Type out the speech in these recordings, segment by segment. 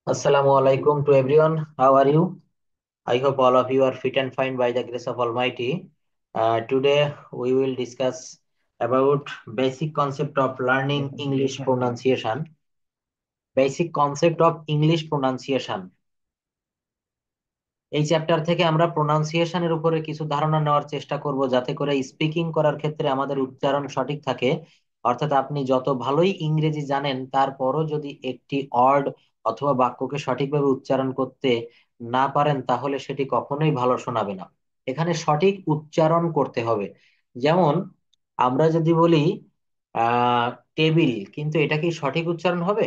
Assalamu alaikum to everyone. How are you? I hope all of you are fit and fine by the grace of Almighty. Today we will discuss about basic concept of learning English pronunciation. Basic concept of English pronunciation. এই chapter থেকে আমরা প্রোনাউন্সিয়েশনের উপরে কিছু ধারণা নেওয়ার চেষ্টা করব যাতে করে স্পিকিং করার ক্ষেত্রে আমাদের উচ্চারণ সঠিক থাকে। অর্থাৎ আপনি যত ভালোই ইংরেজি জানেন তারপরও যদি একটি অর্ড অথবা বাক্যকে সঠিকভাবে উচ্চারণ করতে না পারেন তাহলে সেটি কখনোই ভালো শোনাবে না। এখানে সঠিক উচ্চারণ করতে হবে। যেমন আমরা যদি বলি আহ টেবিল, কিন্তু এটা কি সঠিক উচ্চারণ হবে?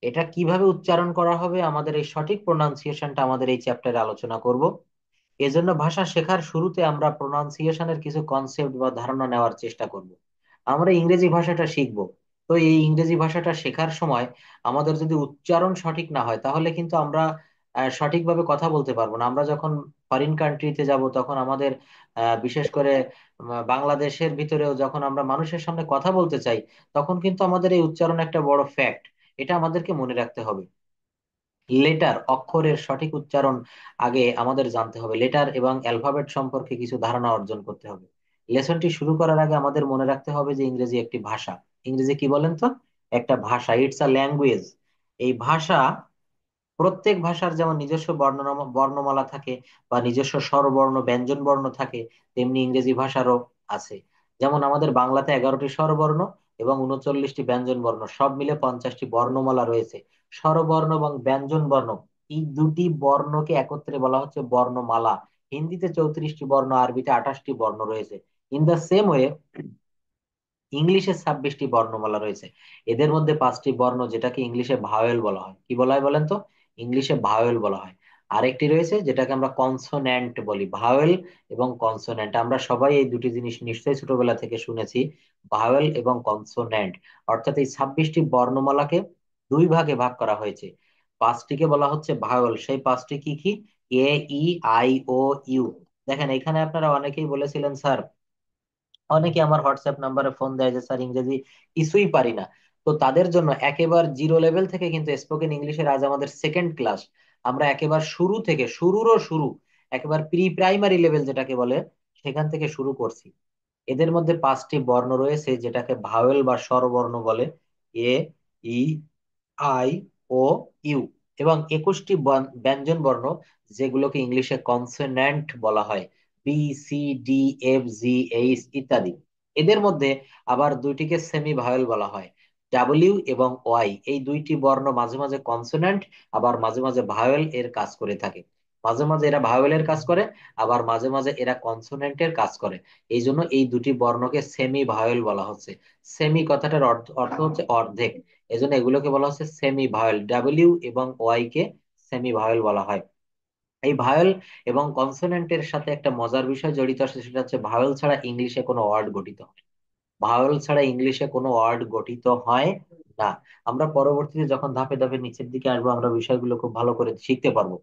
এটা কিভাবে উচ্চারণ করা হবে, আমাদের এই সঠিক প্রোনাউন্সিয়েশনটা আমাদের এই চ্যাপ্টারে আলোচনা করব। এজন্য ভাষা শেখার শুরুতে আমরা প্রোনাউন্সিয়েশনের কিছু কনসেপ্ট বা ধারণা নেওয়ার চেষ্টা করব। আমরা ইংরেজি ভাষাটা শিখব। তো এই ইংরেজি ভাষাটা শেখার সময় আমাদের যদি উচ্চারণ সঠিক না হয় তাহলে কিন্তু আমরা সঠিকভাবে কথা বলতে পারবো না। আমরা যখন ফরেন কান্ট্রিতে যাব তখন আমাদের বিশেষ করে বাংলাদেশের ভিতরেও যখন আমরা মানুষের সামনে কথা বলতে চাই তখন কিন্তু আমাদের এই উচ্চারণ একটা বড় ফ্যাক্ট। এটা আমাদেরকে মনে রাখতে হবে। লেটার অক্ষরের সঠিক উচ্চারণ আগে আমাদের জানতে হবে। লেটার এবং অ্যালফাবেট সম্পর্কে কিছু ধারণা অর্জন করতে হবে। লেসনটি শুরু করার আগে আমাদের মনে রাখতে হবে যে ইংরেজি একটি ভাষা। ইংরেজি কি বলেন তো? একটা ভাষা, ইটস আ ল্যাঙ্গুয়েজ। এই ভাষা, প্রত্যেক ভাষার যেমন নিজস্ব বর্ণমালা থাকে বা নিজস্ব স্বরবর্ণ ব্যঞ্জন বর্ণ থাকে, তেমনি ইংরেজি ভাষারও আছে। যেমন আমাদের বাংলাতে 11টি স্বরবর্ণ এবং 39টি ব্যঞ্জন বর্ণ, সব মিলে 50টি বর্ণমালা রয়েছে। স্বরবর্ণ এবং ব্যঞ্জন বর্ণ, এই দুটি বর্ণকে একত্রে বলা হচ্ছে বর্ণমালা। হিন্দিতে 34টি বর্ণ, আরবিতে 28টি বর্ণ রয়েছে। ইন দ্য সেম ওয়ে ইংলিশে 26টি বর্ণমালা রয়েছে। এদের মধ্যে 5টি বর্ণ যেটাকে ইংলিশে ভাওয়েল বলা হয়। কি বলা হয় বলেন তো? ইংলিশে ভাওয়েল বলা হয়। আরেকটি রয়েছে যেটাকে আমরা কনসোন্যান্ট বলি। ভাওয়েল এবং কনসোন্যান্ট, আমরা সবাই এই দুটি জিনিস নিশ্চয়ই ছোটবেলা থেকে শুনেছি, ভাওয়েল এবং কনসোন্যান্ট। অর্থাৎ এই 26টি বর্ণমালাকে দুই ভাগে ভাগ করা হয়েছে। 5টিকে বলা হচ্ছে ভাওয়েল। সেই 5টি কি কি? এ, ই, আই, ও, ইউ। দেখেন এখানে আপনারা অনেকেই বলেছিলেন স্যার, অনেকে আমার হোয়াটসঅ্যাপ নাম্বারে ফোন দেয় যে স্যার ইংরেজি কিছুই পারি না। তো তাদের জন্য একেবারে জিরো লেভেল থেকে কিন্তু স্পোকেন ইংলিশের আজ আমাদের সেকেন্ড ক্লাস। আমরা একেবারে শুরু থেকে, শুরুরও শুরু, একেবারে প্রি প্রাইমারি লেভেল যেটাকে বলে, সেখান থেকে শুরু করছি। এদের মধ্যে 5টি বর্ণ রয়েছে যেটাকে ভাওয়েল বা স্বরবর্ণ বলে। এ, ই, আই, ও, ইউ। এবং 21টি ব্যঞ্জন বর্ণ যেগুলোকে ইংলিশে কনসোন্যান্ট বলা হয়। বি, সি, ডি, এফ, জি, এইচ ইত্যাদি। এদের মধ্যে আবার দুইটিকে সেমি ভাওয়েল বলা হয়। ডাব্লিউ এবং ওয়াই, এই দুইটি বর্ণ মাঝে মাঝে কনসোন্যান্ট আবার মাঝে মাঝে ভাওয়েল এর কাজ করে থাকে। মাঝে মাঝে এরা ভাওয়েলের কাজ করে, আবার মাঝে মাঝে এরা কনসোনেন্টের কাজ করে। এই জন্য এই দুটি বর্ণকে সেমি ভাওয়েল বলা হচ্ছে। সেমি কথাটার অর্থ অর্থ হচ্ছে অর্ধেক। এই জন্য এগুলোকে বলা হচ্ছে সেমি ভাওয়েল। ডাব্লিউ এবং ওয়াই কে সেমি ভাওয়েল বলা হয়। এই ভাওয়েল এবং কনসোনেন্টের সাথে একটা মজার বিষয় জড়িত আছে, সেটা হচ্ছে ভাওয়েল ছাড়া ইংলিশে কোনো ওয়ার্ড গঠিত হয় না। ভাওয়েল ছাড়া ইংলিশে কোনো ওয়ার্ড গঠিত হয় না। আমরা পরবর্তীতে যখন ধাপে ধাপে নিচের দিকে আসবো আমরা বিষয়গুলো খুব ভালো করে শিখতে পারবো।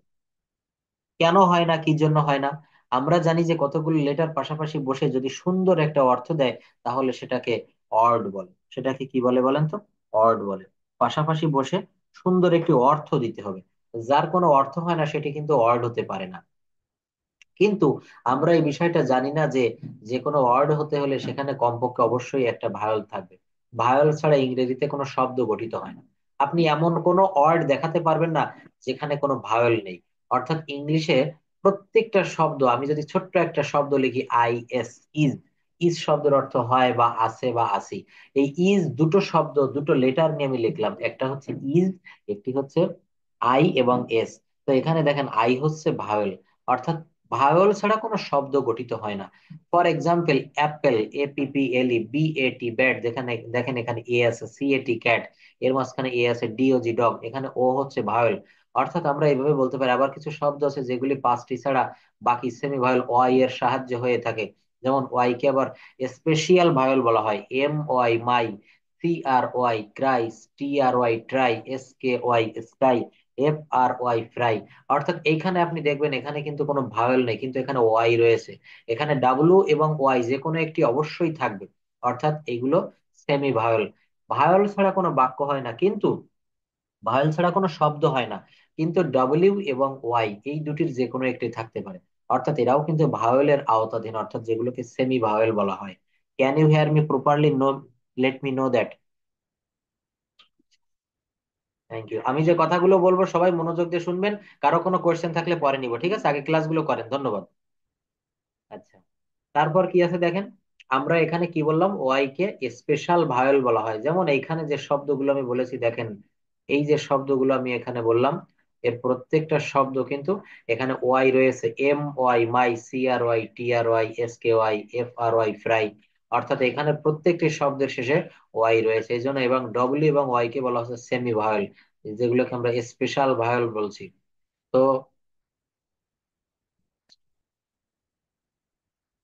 কেন হয় না, কি জন্য হয় না? আমরা জানি যে কতগুলো লেটার পাশাপাশি বসে যদি সুন্দর একটা অর্থ দেয় তাহলে সেটাকে অর্ড বলে। সেটাকে কি বলে বলেন তো? অর্ড বলে। পাশাপাশি বসে সুন্দর একটি অর্থ দিতে হবে। যার কোনো অর্থ হয় না সেটি কিন্তু অর্ড হতে পারে না। কিন্তু আমরা এই বিষয়টা জানি না যে যে কোনো ওয়ার্ড হতে হলে সেখানে কমপক্ষে অবশ্যই একটা ভায়োল থাকবে। ভায়োল ছাড়া ইংরেজিতে কোনো শব্দ গঠিত হয় না। আপনি এমন কোনো ওয়ার্ড দেখাতে পারবেন না যেখানে কোনো ভায়োল নেই। অর্থাৎ ইংলিশে প্রত্যেকটা শব্দ, আমি যদি ছোট্ট একটা শব্দ লিখি আই এস, ইজ, ইজ শব্দের অর্থ হয় বা আছে বা আসি। এই ইজ দুটো শব্দ, দুটো লেটার নিয়ে আমি লিখলাম, একটা হচ্ছে ইজ, একটি হচ্ছে আই এবং এস। তো এখানে দেখেন আই হচ্ছে ভাওয়েল। অর্থাৎ ভাওয়েল ছাড়া কোনো শব্দ গঠিত হয় না। For example Apple, APPLE, BAT bat, যেখানে দেখেন এখানে এ আছে, CAT ক্যাট, এর মাঝখানে এ আছে, DOG ডগ, এখানে ও হচ্ছে ভাওয়েল। অর্থাৎ আমরা এইভাবে বলতে পারি। আবার কিছু শব্দ আছে যেগুলি 5টি ছাড়া বাকি সেমি ভাওয়েল ওয়াই এর সাহায্যে হয়ে থাকে। যেমন ওয়াই কে আবার স্পেশিয়াল ভাওয়েল বলা হয়। MY my, CRY ক্রাইস, TRY try, SKY sky, FRY fry. অর্থাৎ এইখানে আপনি দেখবেন এখানে কিন্তু কোনো ভাওয়েল নেই, কিন্তু এখানে ওয়াই রয়েছে। এখানে ডাব্লু এবং ওয়াই যে কোনো একটি অবশ্যই থাকবে। অর্থাৎ এগুলো সেমি ভাওয়েল। ভাওয়েল ছাড়া কোনো বাক্য হয় না। কিন্তু ভাওয়েল ছাড়া কোনো শব্দ হয় না, কিন্তু ডব্লিউ এবং ওয়াই এই দুটির যে কোনো একটি থাকতে পারে। অর্থাৎ এরাও কিন্তু ভাওয়েলের আওতাধীন, অর্থাৎ যেগুলোকে সেমি ভাওয়েল বলা হয়। Can you hear me properly? No, let me know that. Thank you. আমি যে কথাগুলো বলবো সবাই মনোযোগ দিয়ে শুনবেন। কারো কোনো কোয়েশ্চেন থাকলে পরে নিব, ঠিক আছে? আগে ক্লাসগুলো করেন। ধন্যবাদ। আচ্ছা, তারপর কি আছে দেখেন। আমরা এখানে কি বললাম, ওয়াই কে স্পেশাল ভাওয়েল বলা হয়। যেমন এইখানে যে শব্দগুলো আমি বলেছি দেখেন, এই যে শব্দগুলো আমি এখানে বললাম, এর প্রত্যেকটা শব্দ কিন্তু এখানে ওয়াই রয়েছে। M Y my, C R Y, T R Y, S K Y, F R Y fry. অর্থাৎ এখানে প্রত্যেকটি শব্দের শেষে ওয়াই রয়েছে এই জন্য। এবং ডব্লিউ এবং ওয়াই কে বলা হচ্ছে সেমি ভাওয়েল, যেগুলোকে আমরা স্পেশাল ভাওয়েল বলছি। তো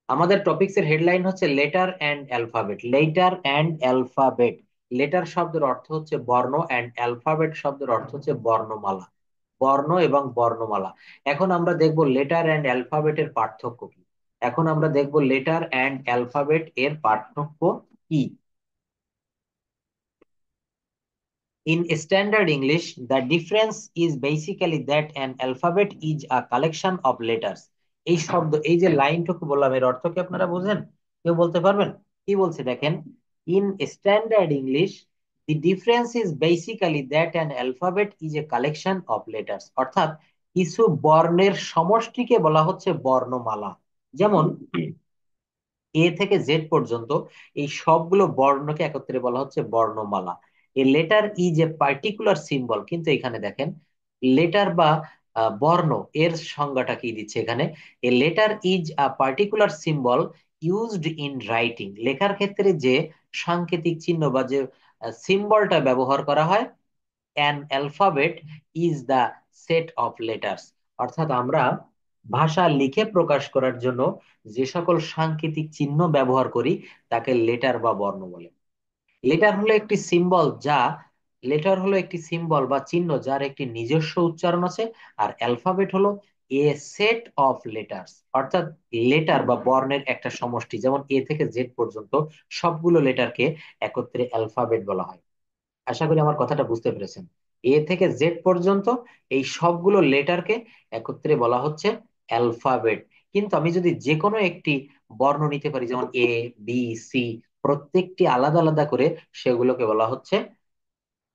আমাদের টপিকস এর হেডলাইন হচ্ছে letter and alphabet. Letter and alphabet. Letter শব্দের অর্থ হচ্ছে বর্ণ, অ্যান্ড অ্যালফাবেট শব্দের অর্থ হচ্ছে বর্ণমালা। বর্ণ এবং বর্ণমালা। এখন আমরা দেখব লেটার অ্যান্ড অ্যালফাবেটের পার্থক্য কি। এখন আমরা দেখব লেটার অ্যান্ড অ্যালফাবেট এর পার্থক্য কি। In standard English, the difference is basically that an alphabet is a collection of letters. এই শব্দ, এই যে লাইনটুকু বললাম, এর অর্থ কি আপনারা বুঝেন? কেউ বলতে পারবেন? কি বলছে দেখেন। In standard English, the difference is basically that an alphabet is a collection of letters. অর্থাৎ কিছু বর্ণের সমষ্টিকে বলা হচ্ছে বর্ণমালা। যেমন এ থেকে জেড পর্যন্ত এই সবগুলো বর্ণকে একত্রে বলা হচ্ছে বর্ণমালা। A letter is a particular symbol. কিন্তু এখানে দেখেন, লেটার বা বর্ণ, এর সংজ্ঞাটা কি দিচ্ছে এখানে। A letter is a particular symbol used in writing. লেখার ক্ষেত্রে যে সাংকেতিক চিহ্ন বা যে সিম্বলটা ব্যবহার করা হয়, an alphabet is the set of letters. অর্থাৎ আমরা ভাষা লিখে প্রকাশ করার জন্য যে সকল সাংকেতিক চিহ্ন ব্যবহার করি তাকে লেটার বা বর্ণ বলে। লেটার হলো একটি সিম্বল যা লেটার হলো একটি সিম্বল বা চিহ্ন যার একটি নিজস্ব উচ্চারণ আছে। আর অ্যালফাবেট হলো এ সেট অফ লেটার্স। অর্থাৎ লেটার বা বর্ণের একটা সমষ্টি। যেমন এ থেকে জেড পর্যন্ত সবগুলো লেটারকে একত্রে অ্যালফাবেট বলা হয়। আশা করি আমার কথাটা বুঝতে পেরেছেন। এ থেকে জেড পর্যন্ত এই সবগুলো লেটারকে একত্রে বলা হচ্ছে অ্যালফাবেট। কিন্তু আমি যদি যে কোনো একটি বর্ণ নিতে পারি, যেমন এ, বি, সি, প্রত্যেকটি আলাদা আলাদা করে, সেগুলোকে বলা হচ্ছে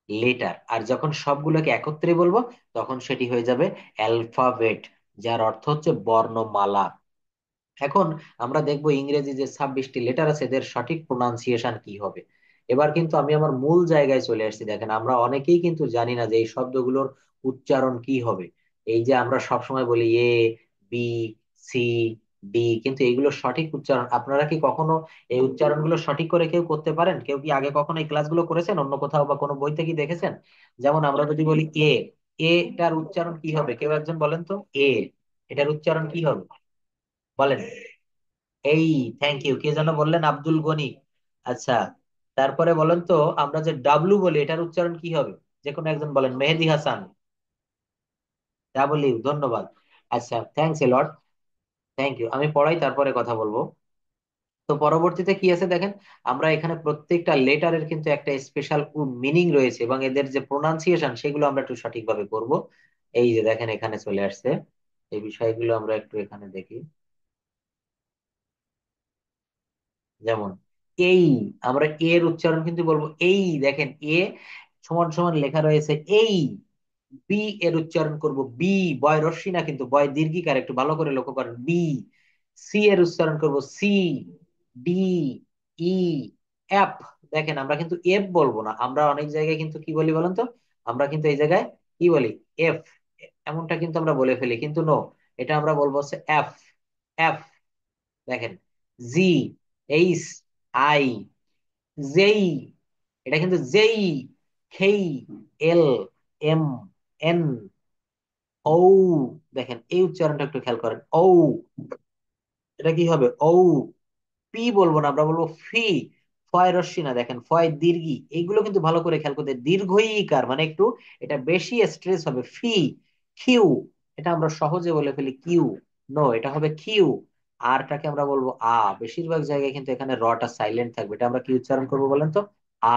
লেটার। আর যখন সবগুলোকে একত্রে বলবো তখন সেটি হয়ে যাবে অ্যালফাবেট, যার অর্থ হচ্ছে বর্ণমালা। এখন আমরা দেখবো ইংরেজি যে 26টি লেটার আছে এদের সঠিক প্রোনাউন্সিয়েশন কি হবে। এবার কিন্তু আমি আমার মূল জায়গায় চলে আসছি। দেখেন, আমরা অনেকেই কিন্তু জানি না যে এই শব্দগুলোর উচ্চারণ কি হবে। এই যে আমরা সবসময় বলি এ, বি, সি, ডি, কিন্তু এইগুলোর সঠিক উচ্চারণ আপনারা কি কখনো এই উচ্চারণগুলো সঠিক করে কেউ করতে পারেন? কেউ কি আগে কখনো এই ক্লাসগুলো করেছেন অন্য কোথাও বা কোনো বইতে কি দেখেছেন? যেমন আমরা যদি বলি এ, এটার উচ্চারণ কি হবে? কেউ একজন বলেন তো। এ, এটার উচ্চারণ কি হবে বলেন। এই, থ্যাংক ইউ। কে যেন বললেন? আব্দুল গনি। আচ্ছা, তারপরে বলেন তো, আমরা যে ডাব্লু বলি এটার উচ্চারণ কি হবে? যে কোনো একজন বলেন। মেহেদি হাসান। ডাবল ইউ, ধন্যবাদ। আচ্ছা, thanks a lot. Thank you. আমি পড়াই তারপরে কথা বলবো। তো পরবর্তীতে কি আছে দেখেন, আমরা এখানে প্রত্যেকটা লেটারের কিন্তু একটা স্পেশাল মিনিং রয়েছে এবং এদের যে প্রোনাউন্সিয়েশন সেগুলো আমরা একটু সঠিকভাবে করব। এই যে দেখেন এখানে চলে আসছে, এই বিষয়গুলো আমরা একটু এখানে দেখি। যেমন এই, আমরা এর উচ্চারণ কিন্তু বলবো এই। দেখেন এ সমান সমান লেখা রয়েছে এই। বি এর উচ্চারণ করব বি। বয় রস্বী না, কিন্তু বয় দীর্ঘিকার, একটু ভালো করে লক্ষ্য করেন। বি। সি এর উচ্চারণ করব সি। ডি, ই, এফ। দেখেন আমরা কিন্তু এফ বলবো না, আমরা অনেক জায়গায় কিন্তু কি বলি বলেন তো। আমরা কিন্তু এই জায়গায় কি বলি? এফ। এমনটা কিন্তু আমরা বলে ফেলি, কিন্তু নো, এটা আমরা বলবো হচ্ছে এফ। এফ। দেখেন, জি, এইচ, আই, জেই, এটা কিন্তু জেই, খেই, এল, এম, এন, ও। দেখেন এই উচ্চারণটা একটু খেয়াল করেন। ও, এটা কি হবে? ও। পি বলবো না, আমরা বলবো ফি। ফয় রস্বী না, দেখেন ফয় দীর্ঘি। এইগুলো কিন্তু ভালো করে খেয়াল করতে, দীর্ঘ ইকার মানে একটু এটা বেশি স্ট্রেস হবে। ফি। কিউ, এটা আমরা সহজে বলে ফেলি কিউ। নো, এটা হবে কিউ। আরটাকে আমরা বলবো আ। বেশিরভাগ জায়গায় কিন্তু এখানে রটা সাইলেন্ট থাকবে, এটা আমরা কি উচ্চারণ করবো বলেন তো? আ।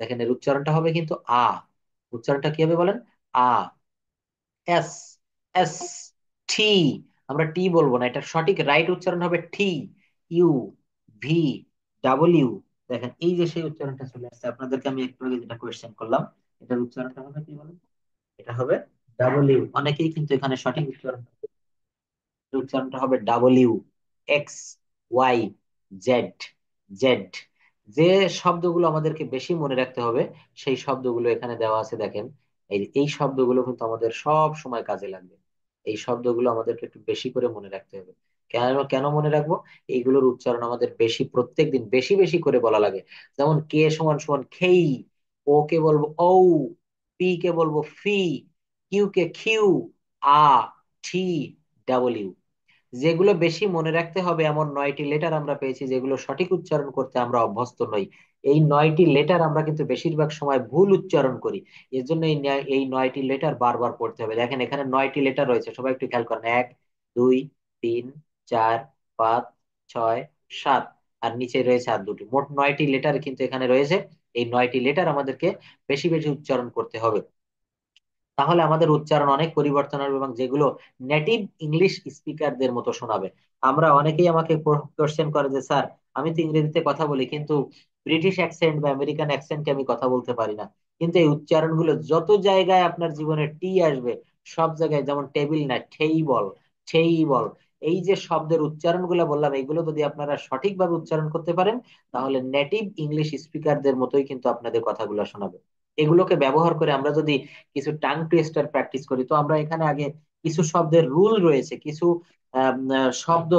দেখেন এর উচ্চারণটা হবে কিন্তু আ। উচ্চারণটা কি হবে বলেন? আ, এস, এস, টি। আমরা টি বলবো না, এটা সঠিক রাইট উচ্চারণ হবে টি, ইউ, ভি, ডাব্লিউ। দেখেন এই যে সেই উচ্চারণটা চলে আসছে আপনাদেরকে আমি একটু আগে যেটা কোয়েশ্চেন করলাম, এটার উচ্চারণটা হবে কি বলেন? এটা হবে ডাব্লিউ। অনেকেই কিন্তু এখানে সঠিক উচ্চারণ, উচ্চারণটা হবে W, X, Y, Z, Z. যে শব্দগুলো আমাদেরকে বেশি মনে রাখতে হবে সেই শব্দগুলো এখানে দেওয়া আছে দেখেন। এই শব্দগুলো কিন্তু আমাদের সব সময় কাজে লাগবে। এই শব্দগুলো আমাদেরকে একটু বেশি করে মনে রাখতে হবে। কেন কেন মনে রাখবো? এইগুলোর উচ্চারণ আমাদের বেশি, প্রত্যেক দিন বেশি বেশি করে বলা লাগে। যেমন কে সমান সমান খেই, ও কে বলবো ও, পি কে বলবো ফি, কিউ কে কিউ, আ, টি, ডাব্লিউ। যেগুলো বেশি মনে রাখতে হবে এমন 9টি লেটার আমরা পেয়েছি, যেগুলো সঠিক উচ্চারণ করতে আমরা অভ্যস্ত নই। এই 9টি লেটার আমরা কিন্তু বেশিরভাগ সময় ভুল উচ্চারণ করি। এর জন্য এই 9টি লেটার বারবার পড়তে হবে। দেখেন এখানে 9টি লেটার রয়েছে, সবাই একটু খেয়াল করেন। 1, 2, 3, 4, 5, 6, 7, আর নিচে রয়েছে আর দুটি, মোট 9টি লেটার কিন্তু এখানে রয়েছে। এই 9টি লেটার আমাদেরকে বেশি বেশি উচ্চারণ করতে হবে, তাহলে আমাদের উচ্চারণ অনেক পরিবর্তন হবে এবং যেগুলো নেটিভ ইংলিশ স্পিকারদের মতো শোনাবে। আমরা অনেকেই আমাকে কোশ্চেন করে যে স্যার, আমি তো ইংরেজিতে কথা বলি কিন্তু ব্রিটিশ অ্যাকসেন্ট বা আমেরিকান অ্যাকসেন্টে আমি কথা বলতে পারি না। কিন্তু এই উচ্চারণগুলো যত জায়গায় আপনার জীবনে টি আসবে, সব জায়গায়, যেমন টেবিল না ঠেই বল, ঠেই বল, এই যে শব্দের উচ্চারণগুলো বললাম, এইগুলো যদি আপনারা সঠিকভাবে উচ্চারণ করতে পারেন, তাহলে নেটিভ ইংলিশ স্পিকারদের মতোই কিন্তু আপনাদের কথাগুলো শোনাবে। এগুলোকে ব্যবহার করে আমরা যদি কিছু টাং টুইস্টার প্র্যাকটিস করি, তো আমরা এখানে আগে কিছু শব্দের রুল রয়েছে, কিছু শব্দ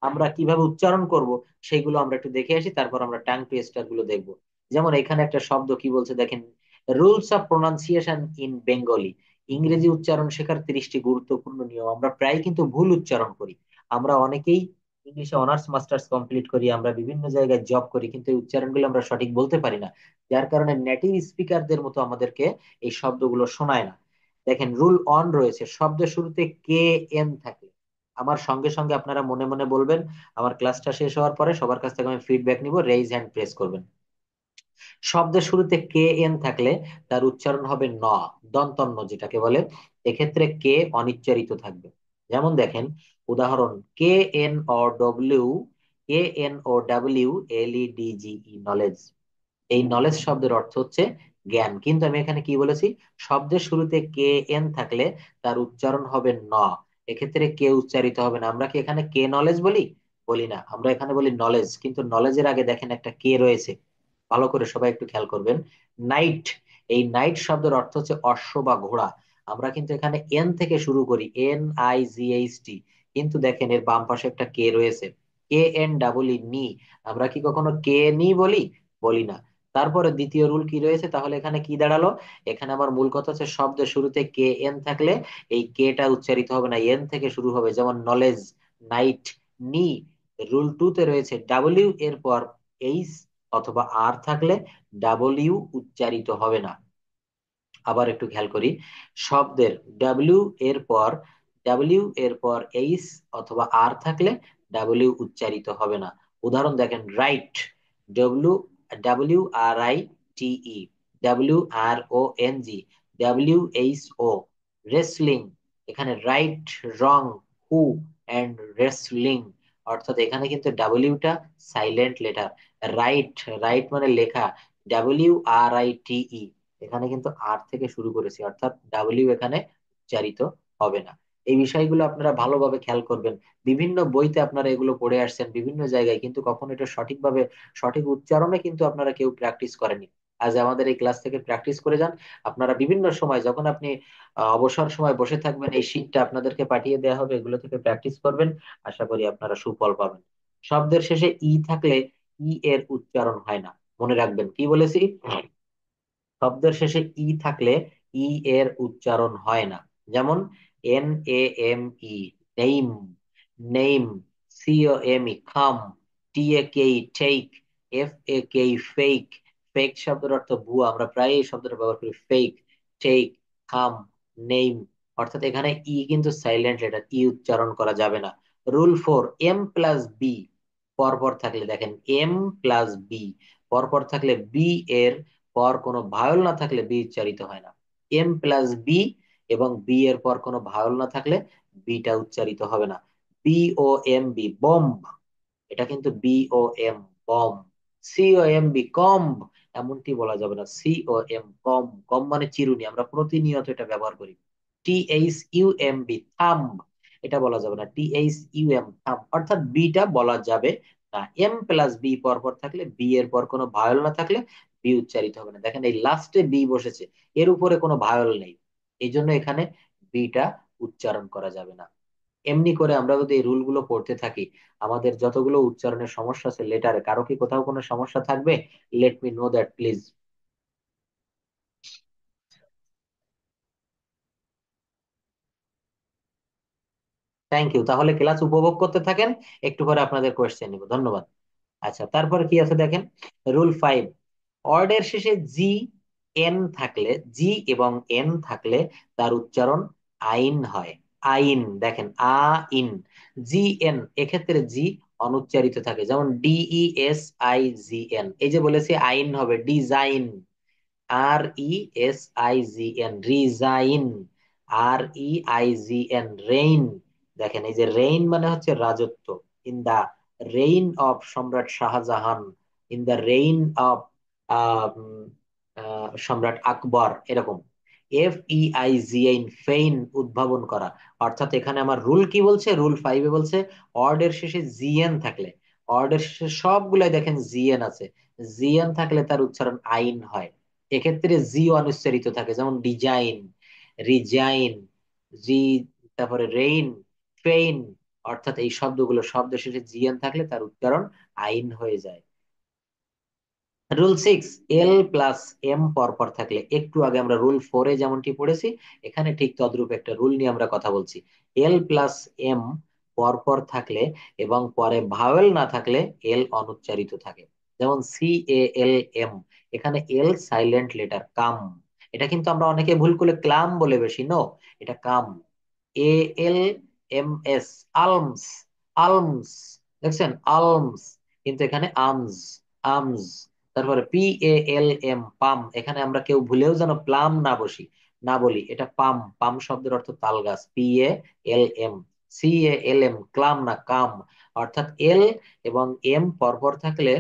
আমরা কিভাবে উচ্চারণ করব সেইগুলো আমরা একটু দেখে আসি, তারপর আমরা টাং টুইস্টার গুলো দেখবো। যেমন এখানে একটা শব্দ কি বলছে দেখেন, rules of pronunciation in Bengali. ইংরেজি উচ্চারণ শেখার 30টি গুরুত্বপূর্ণ নিয়ম। আমরা প্রায় কিন্তু ভুল উচ্চারণ করি। আমরা অনেকেই ইংলিশে অনার্স মাস্টার্স কমপ্লিট করি, আমরা বিভিন্ন জায়গায় জব করি, কিন্তু এই উচ্চারণগুলো আমরা সঠিক বলতে পারি না। যার কারণে নেটিভ স্পিকারদের মতো আমাদেরকে এই শব্দগুলো শোনায় না। দেখেন রুল অন রয়েছে, শব্দের শুরুতে কে এন থাকে, আমার সঙ্গে সঙ্গে আপনারা মনে মনে বলবেন। আমার ক্লাসটা শেষ হওয়ার পরে সবার কাছ থেকে আমি ফিডব্যাক নিব, রেইজ হ্যান্ড প্রেস করবেন। শব্দের শুরুতে কে এন থাকলে তার উচ্চারণ হবে ন, দন্তন্য যেটাকে বলে। এক্ষেত্রে কে অনিচ্চারিত থাকবে। যেমন দেখেন উদাহরণ, K N O W, K N O W L E D G E, knowledge. এই নলেজ শব্দের অর্থ হচ্ছে জ্ঞান, কিন্তু আমি এখানে কি বলেছি? শব্দের শুরুতে কে এন থাকলে তার উচ্চারণ হবে ন। এক্ষেত্রে কে উচ্চারিত হবে না। আমরা কি এখানে কে নলেজ বলি? বলি না, আমরা এখানে বলি নলেজ। কিন্তু নলেজের আগে দেখেন একটা কে রয়েছে, ভালো করে সবাই একটু খেয়াল করবেন। নাইট, এই নাইট শব্দের অর্থ হচ্ছে অশ্ব বা ঘোড়া। আমরা কিন্তু এখানে এন থেকে শুরু করি, NIGHT, কিন্তু দেখেন এর বাম পাশে একটা কে রয়েছে, KN নি। আমরা কি কখনো কে নি বলি? বলি না। তারপরে দ্বিতীয় রুল কি রয়েছে, তাহলে এখানে কি দাঁড়ালো? এখানে আমার মূল কথা হচ্ছে শব্দের শুরুতে কে এন থাকলে এই কেটা উচ্চারিত হবে না, এন থেকে শুরু হবে। যেমন নলেজ, নাইট, নি। রুল 2 তে রয়েছে ডাব্লিউ এর পর এইচ অথবা আর থাকলে ডাব্লিউ উচ্চারিত হবে না। আবার একটু খেয়াল করি, শব্দের ডাব্লিউ এর পর এইচ অথবা আর থাকলে ডাব্লিউ উচ্চারিত হবে না। উদাহরণ দেখেন, write, W, WRITE, WRONG, WHO। Wrestling, এখানে write, wrong, who and wrestling. অর্থাৎ এখানে কিন্তু ডাব্লিউটা সাইলেন্ট লেটার। রাইট, রাইট মানে লেখা, WRITE, এখানে কিন্তু আর থেকে শুরু করেছি, অর্থাৎ ডাব্লিউ এখানে উচ্চারিত হবে না। এই বিষয়গুলো আপনারা ভালোভাবে খেয়াল করবেন। বিভিন্ন বইতে আপনারা এগুলো পড়ে আসছেন বিভিন্ন জায়গায়, কিন্তু কখনো এটা সঠিকভাবে, সঠিক উচ্চারণে কিন্তু আপনারা কেউ প্র্যাকটিস করেনি। আজ আমাদের এই ক্লাস থেকে প্র্যাকটিস করে যান। আপনারা বিভিন্ন সময় যখন আপনি অবসর সময় বসে থাকবেন, এই শীটটা আপনাদেরকে পাঠিয়ে দেওয়া হবে, এগুলো থেকে প্র্যাকটিস করবেন। আশা করি আপনারা সুফল পাবেন। শব্দের শেষে ই থাকলে ই এর উচ্চারণ হয় না। মনে রাখবেন কি বলেছি? শব্দের শেষে ই থাকলে ই এর উচ্চারণ হয় না। যেমন NAME, নেইম, নেইম, COME, খাম, TAKE, take, FAKE, fake. Fake শব্দের অর্থ ভুয়া, আমরা প্রায় এই শব্দটা ব্যবহার করি, ফেক, টেক, খাম, নেইম। অর্থাৎ এখানে ই কিন্তু সাইলেন্ট লেটার, ই উচ্চারণ করা যাবে না। রুল 4, M+B পরপর থাকলে, দেখেন M+B পরপর থাকলে বি এর পর কোনো ভায়োল না থাকলে বি উচ্চারিত হয় না। এম প্লাস বি এবং বি এর পর কোনো ভায়োল না থাকলে বিটা উচ্চারিত হবে না। বি ও এম বি, বম্ব, এটা কিন্তু বি ও এম, বম। সি ও এম বি, কম্ব, এমনটি বলা যাবে না। সি ও এম, কম, কম মানে চিরুনি, আমরা প্রতিনিয়ত এটা ব্যবহার করি। T H U M B, thumb, এটা বলা যাবে না। T H U M, thumb, অর্থাৎ বিটা বলা যাবে না। এম প্লাস বি পর পর থাকলে, বি এর পর কোনো ভায়োল না থাকলে বি উচ্চারিত হবে না। দেখেন এই লাস্টে বি বসেছে, এর উপরে কোনো ভায়োল নেই, এই জন্য এখানে বিটা উচ্চারণ করা যাবে না। এমনি করে আমরা যদি এই রুল গুলো পড়তে থাকি, আমাদের যতগুলো উচ্চারণের সমস্যা আছে লেটারে, কারো কি কোথাও কোনো সমস্যা থাকবে? Let me know that please. Thank you, তাহলে ক্লাস উপভোগ করতে থাকেন, একটু পরে আপনাদের কোয়েশ্চেন নিব। ধন্যবাদ। আচ্ছা, তারপরে কি আছে দেখেন, রুল 5, ওয়ার্ডের শেষে জি এন থাকলে, জি এবং এন থাকলে তার উচ্চারণ আইন হয়। আইন, দেখেন আ ইন, জি এন, এক্ষেত্রে জি অনুচ্চারিত থাকে, যেমন DESIGN, এই যে বলেছি আইন হবে design. RESIGN, resign. REIGN, rain, দেখেন এই যে রেইন মানে হচ্ছে রাজত্ব। In the reign of samrat Shah Jahan, in the reign of samrat Akbar, এরকম। FEIGN, ফেইন, উদ্ভাবন করা। অর্থাৎ এখানে আমার রুল কি বলছে, রুল 5 বলছে অর্ডের শেষে জিএন থাকলে, অর্ডের শেষে সবগুলাই দেখেন জিএন আছে, জিএন থাকলে তার উচ্চারণ আইন হয়। এক্ষেত্রে জি অনুচ্চারিত থাকে, যেমন ডিজাইন, রিজাইন, জি, তারপরে রেইন, ফেইন, অর্থাৎ এই শব্দগুলো শব্দ শেষে জিএন থাকলে তার উচ্চারণ আইন হয়ে যায়। রুল 6, এল প্লাস এম পরপর থাকলে, একটু আগে আমরা রুল 4 যেমনটি পড়েছি, এখানে ঠিক তদ্রূপ একটা রুল নিয়ে আমরা কথা বলছি। এল প্লাস এম পরপর থাকলে এবং পরে ভাওয়েল না থাকলে এল অনুচ্চারিত থাকে, যেমন CALM, এখানে এল সাইলেন্ট লেটার, কাম। এটা কিন্তু আমরা অনেকে ভুল করে ক্লাম বলে বেশি, নো, এটা কাম। ALMS, আলমস, আলমস, দেখছেন আলমস, কিন্তু এখানে আমস, আমস। তারপরে PALM, পাম, এখানে আমরা কেউ ভুলেও যেন প্লাম না বসি, না বলি, এটা পাম, পাম শব্দের অর্থ তাল গাছ। PALM, CALM, ক্লাম না কাম। অর্থাৎ এল এবং এম পরপর থাকলে,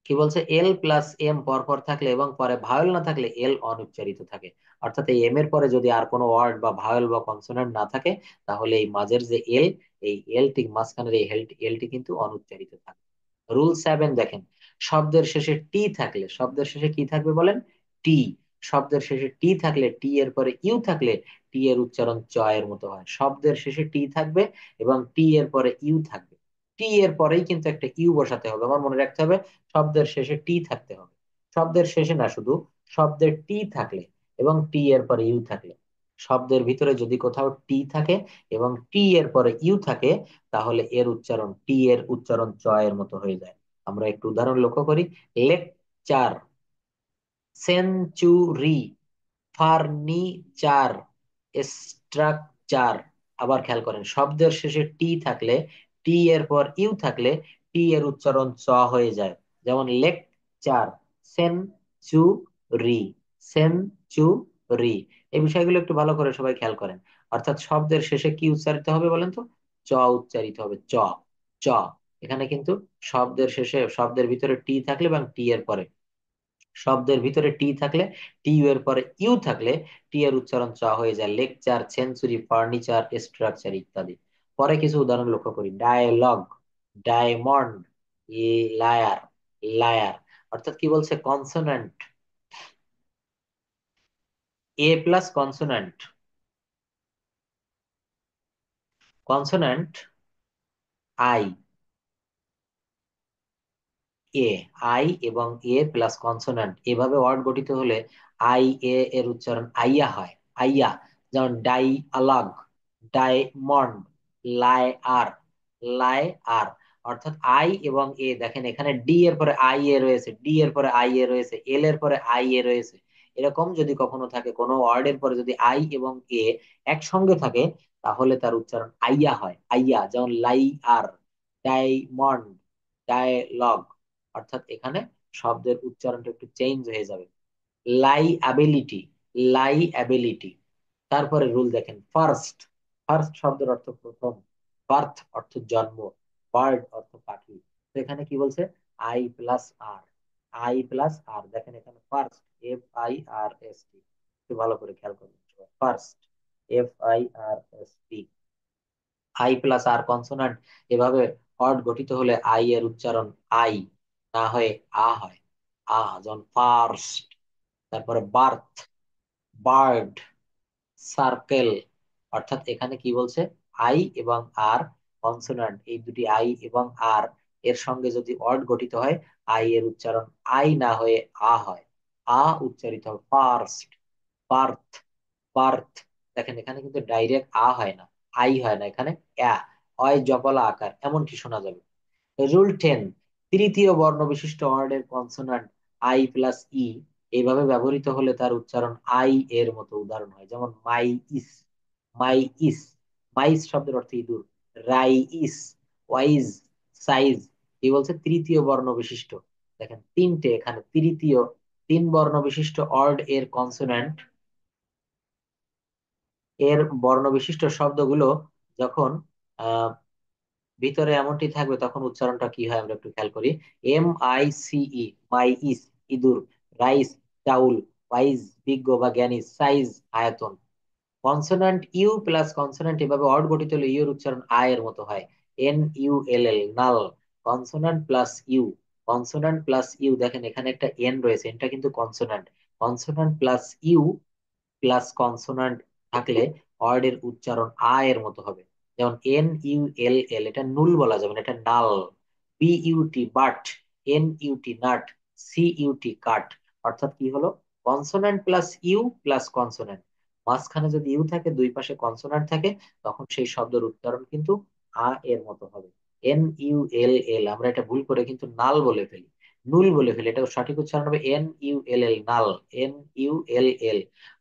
কি বলছে, এল প্লাস এম পরপর থাকলে এবং পরে ভাওয়েল না থাকলে এল অনুচ্চারিত থাকে। অর্থাৎ এই এম এর পরে যদি আর কোনো ওয়ার্ড বা ভাওয়েল বা কনসোনেন্ট না থাকে, তাহলে এই মাঝের যে এল, এই এলটি মাঝখানের এই এলটি কিন্তু অনুচ্চারিত থাকে। রুল 7 দেখেন, শব্দের শেষে টি থাকলে, শব্দের শেষে কি থাকবে বলেন? টি। শব্দের শেষে টি থাকলে, টি এর পরে ইউ থাকলে টি এর উচ্চারণ চ এর মতো হয়। শব্দের শেষে টি থাকবে এবং টি এর পরে ইউ থাকবে, টি এর পরেই কিন্তু একটা ইউ বসাতে হবে, আমার মনে রাখতে হবে শব্দের শেষে টি থাকতে হবে। শব্দের শেষে না, শুধু শব্দের টি থাকলে এবং টি এর পরে ইউ থাকলে, শব্দের ভিতরে যদি কোথাও টি থাকে এবং টি এর পরে ইউ থাকে, তাহলে এর উচ্চারণ, টি এর উচ্চারণ চ এর মতো হয়ে যায়। আমরা একটু উদাহরণ লক্ষ্য করি। Lecture, century, furniture, structure. আবার খেয়াল করেন, শব্দের শেষে টি থাকলে, টি এর পর ইউ থাকলে টি এর উচ্চারণ চ হয়ে যায়। যেমন লেকচার, সেঞ্চুরি, সেঞ্চুরি। এই বিষয়গুলো একটু ভালো করে সবাই খেয়াল করেন। অর্থাৎ শব্দের শেষে কি উচ্চারিত হবে বলেন তো? চ উচ্চারিত হবে, চ, চ। এখানে কিন্তু শব্দের শেষে, শব্দের ভিতরে টি থাকলে এবং টি এর পরে, শব্দের ভিতরে টি থাকলে, টি এর পরে ইউ থাকলে টি এর উচ্চারণ চ হয়ে যায়। লেকচার, সেঞ্চুরি, ফার্নিচার, স্ট্রাকচার ইত্যাদি। পরে কিছু উদাহরণ লক্ষ্য করি। Dialogue, diamond, liar, liar. অর্থাৎ কি বলছে, consonant, a plus consonant, consonant I, a, I এবং এ প্লাস কনসোনান্ট, এভাবে ওয়ার্ড গঠিত হলে আই এ এর উচ্চারণ আইয়া হয়, আইয়া। যেমন ডাই আলাগ, ডায়মন্ড, লাই আর, লাই আর। অর্থাৎ আই এবং এ, দেখেন এখানে ডি এর পরে আই এ রয়েছে, ডি এর পরে আই এ রয়েছে, এল এর পরে আই এ রয়েছে। এরকম যদি কখনো থাকে, কোনো ওয়ার্ডের পরে যদি আই এবং এ একসঙ্গে থাকে, তাহলে তার উচ্চারণ আইয়া হয়, আইয়া। যেমন লাই আর, ডায়মন্ড, ডায়লগ। অর্থাৎ এখানে শব্দের উচ্চারণটা একটু চেঞ্জ হয়ে যাবে। লাইয়াবিলিটি, লাইয়াবিলিটি। তারপরে রুল দেখেন, ফার্স্ট। ফার্স্ট শব্দের অর্থ প্রথম, বার্থ অর্থ জন্ম, বার্ড অর্থ পাখি। তো এখানে কি বলছে? I plus R, I plus R. দেখেন এখানে ফার্স্ট, FIRST, একটু ভালো করে খেয়াল করবেন। First, FIRST, I plus R consonant. এভাবে অড গঠিত হলে আই এর উচ্চারণ আই না হয়ে আ হয়, আ। যেমন ফার্স্ট। তারপরে বার্থ, বার্ড, সার্কেল। অর্থাৎ এখানে কি বলছে? আই এবং আর কনসোনান্ট, এই দুটি আই এবং আর এর সঙ্গে যদি অড গঠিত হয়, আই এর উচ্চারণ আই না হয়ে আ হয়, আ উচ্চারিত হয়। First, birth, birth. দেখেন এখানে কিন্তু ডাইরেক্ট আ হয় না, আই হয় না, এখানে অ্যা, অয় জবলা আকার এমনকি শোনা যাবে। রুল 10, তৃতীয় বর্ণ বিশিষ্ট ওয়ার্ডের কনসোনান্ট আই প্লাস ই এইভাবে ব্যবহৃত হলে তার উচ্চারণ আই এর মতো। উদাহরণ হয় যেমন মাই ইস, মাই ইস, মাইস শব্দের অর্থ ইঁদুর। রাই ইস, ওয়াইজ, সাইজ। কি বলছে? তৃতীয় বর্ণ বিশিষ্ট। দেখেন তিনটে এখানে তৃতীয়, তিন বর্ণ বিশিষ্ট অর্ড এর কনসোনান্ট এর বর্ণ বিশিষ্ট শব্দগুলো যখন আহ ভিতরে এমনটি থাকবে তখন উচ্চারণটা কি হয় আমরা একটু খেয়াল করি। MICE, মাই ইস, ইঁদুর। রাইস, চাউল। ওয়াইজ, বিজ্ঞ বা জ্ঞানী। সাইজ, আয়তন। কনসোনান্ট ইউ প্লাস কনসোনান্ট এভাবে অড গঠিত হলে ইউ এর উচ্চারণ আই এর মতো হয়। NULL, null. Consonant plus U, consonant plus U. দেখেন এখানে একটা এন রয়েছে, এটা কিন্তু consonant. Consonant plus U plus consonant থাকলে ওয়ার্ড এর উচ্চারণ আ এর মতো হবে। যেমন NULL, এটা নুল বলা যাবে না, এটা null. BUT, but. NUT, nut. CUT, cut. অর্থাৎ কি হলো? Consonant plus U plus consonant, মাঝখানে যদি ইউ থাকে, দুই পাশে কনসোনান্ট থাকে, তখন সেই শব্দের উচ্চারণ কিন্তু আ এর মতো হবে। NULL, আমরা এটা ভুল করে কিন্তু নাল বলে ফেলি, নুল বলে ফেলি। এটা সঠিক উচ্চারণ হবে NULL, নাল। NULL।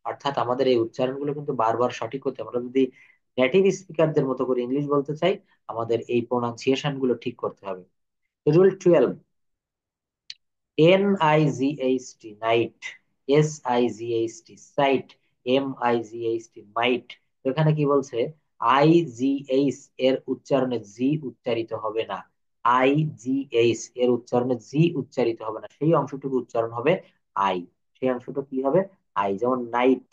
অর্থাৎ আমাদের এই উচ্চারণগুলো কিন্তু বারবার সঠিক হতে, আমরা যদি নেটিভ স্পিকারদের মতো করে ইংলিশ বলতে চাই, আমাদের এই প্রোনাউন্সিয়েশন গুলো ঠিক করতে হবে। Rule 12, NIGHT, night. SIGHT, sight. MIGHT, might. তো এখানে কি বলছে? IGH এর উচ্চারণে জি উচ্চারিত হবে না, IGH এর উচ্চারণে জি উচ্চারিত হবে না, সেই অংশটুকু উচ্চারণ হবে আই। সেই অংশটুকু কি হবে? আই। যেমন নাইট,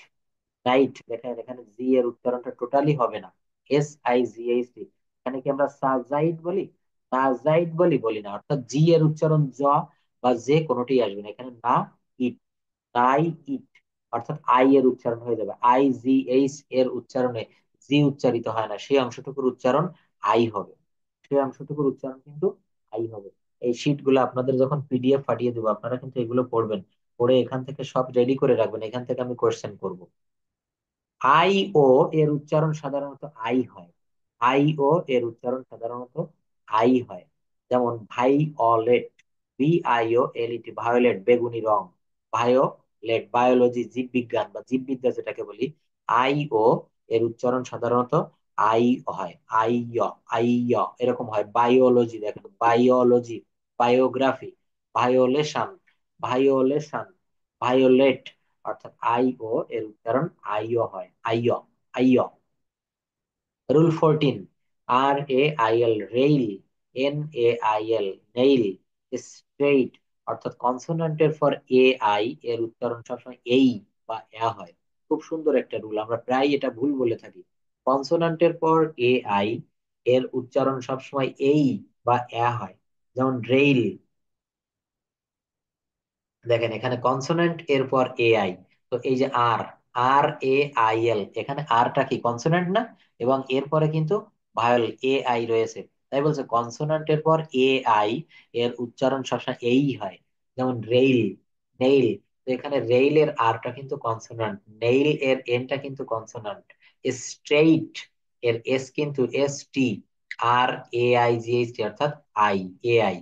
নাইট। দেখেন এখানে জি এর উচ্চারণটা টোটালি হবে না, SIGHT। এখানে কি আমরা সাজাইট বলি? সাজাইট বলি? বলি না। অর্থাৎ জি এর উচ্চারণ জ বা যে কোনোটি আসবে না এখানে, না। ইট, নাই ইট। অর্থাৎ আই এর উচ্চারণ হয়ে যাবে। IGH এর উচ্চারণে জি উচ্চারিত হয় না, সেই অংশটুকুর উচ্চারণ আই হবে, সেই অংশটুকুর উচ্চারণ কিন্তু আই হবে। এই শীট গুলো আপনাদের যখন PDF পাঠিয়ে দেবো, আপনারা কিন্তু এগুলো পড়বেন, পড়ে এখান থেকে সব রেডি করে রাখবেন, এখান থেকে আমি কোশ্চেন করব। আই ও এর উচ্চারণ সাধারণত আই হয়, আই ও এর উচ্চারণ সাধারণত আই হয়। যেমন ভাইওলেট, VIOLET, ভায়োলেট, বেগুনি রং। ভায়োলেট, বায়োলজি, জীববিজ্ঞান বা জীববিদ্যা যেটাকে বলি। আই ও এর উচ্চারণ সাধারণত আই হয়, আই এরকম হয়। বায়োলজি, দেখেন biology. Biography, violation, violation, violet. অর্থাৎ আই ও এর উচ্চারণ আইও হয়, আইও, আইও। Rule 14, RAIL, rail. NAIL, nail. Straight. অর্থাৎ কনসোনান্টের পর AI এর উচ্চারণ সবসময় এই বা এ হয়। খুব সুন্দর একটা রুল, আমরা প্রায় এটা ভুল বলে থাকি। কনসোনান্টের পর AI এর উচ্চারণ সবসময় এই বা এ হয়। যেমন রেইল। দেখেন এখানে কনসোনেন্ট এরপর AI, তো এই যে আর, RAIL, এখানে আরটা কি কনসোনেন্ট না? এবং এরপরে কিন্তু ভায়োল AI রয়েছে, তাই বলছে কনসোনেন্টের পর AI এর উচ্চারণ সবসময় এই হয়। যেমন রেইল, নেইল। তো এখানে রেইল এর আরটা কিন্তু কনসোনান্ট, নেইল এর এনটা কিন্তু কনসোনান্ট। স্ট্রেইট এর এস কিন্তু ST। RAIGHT, অর্থাৎ আই, AI।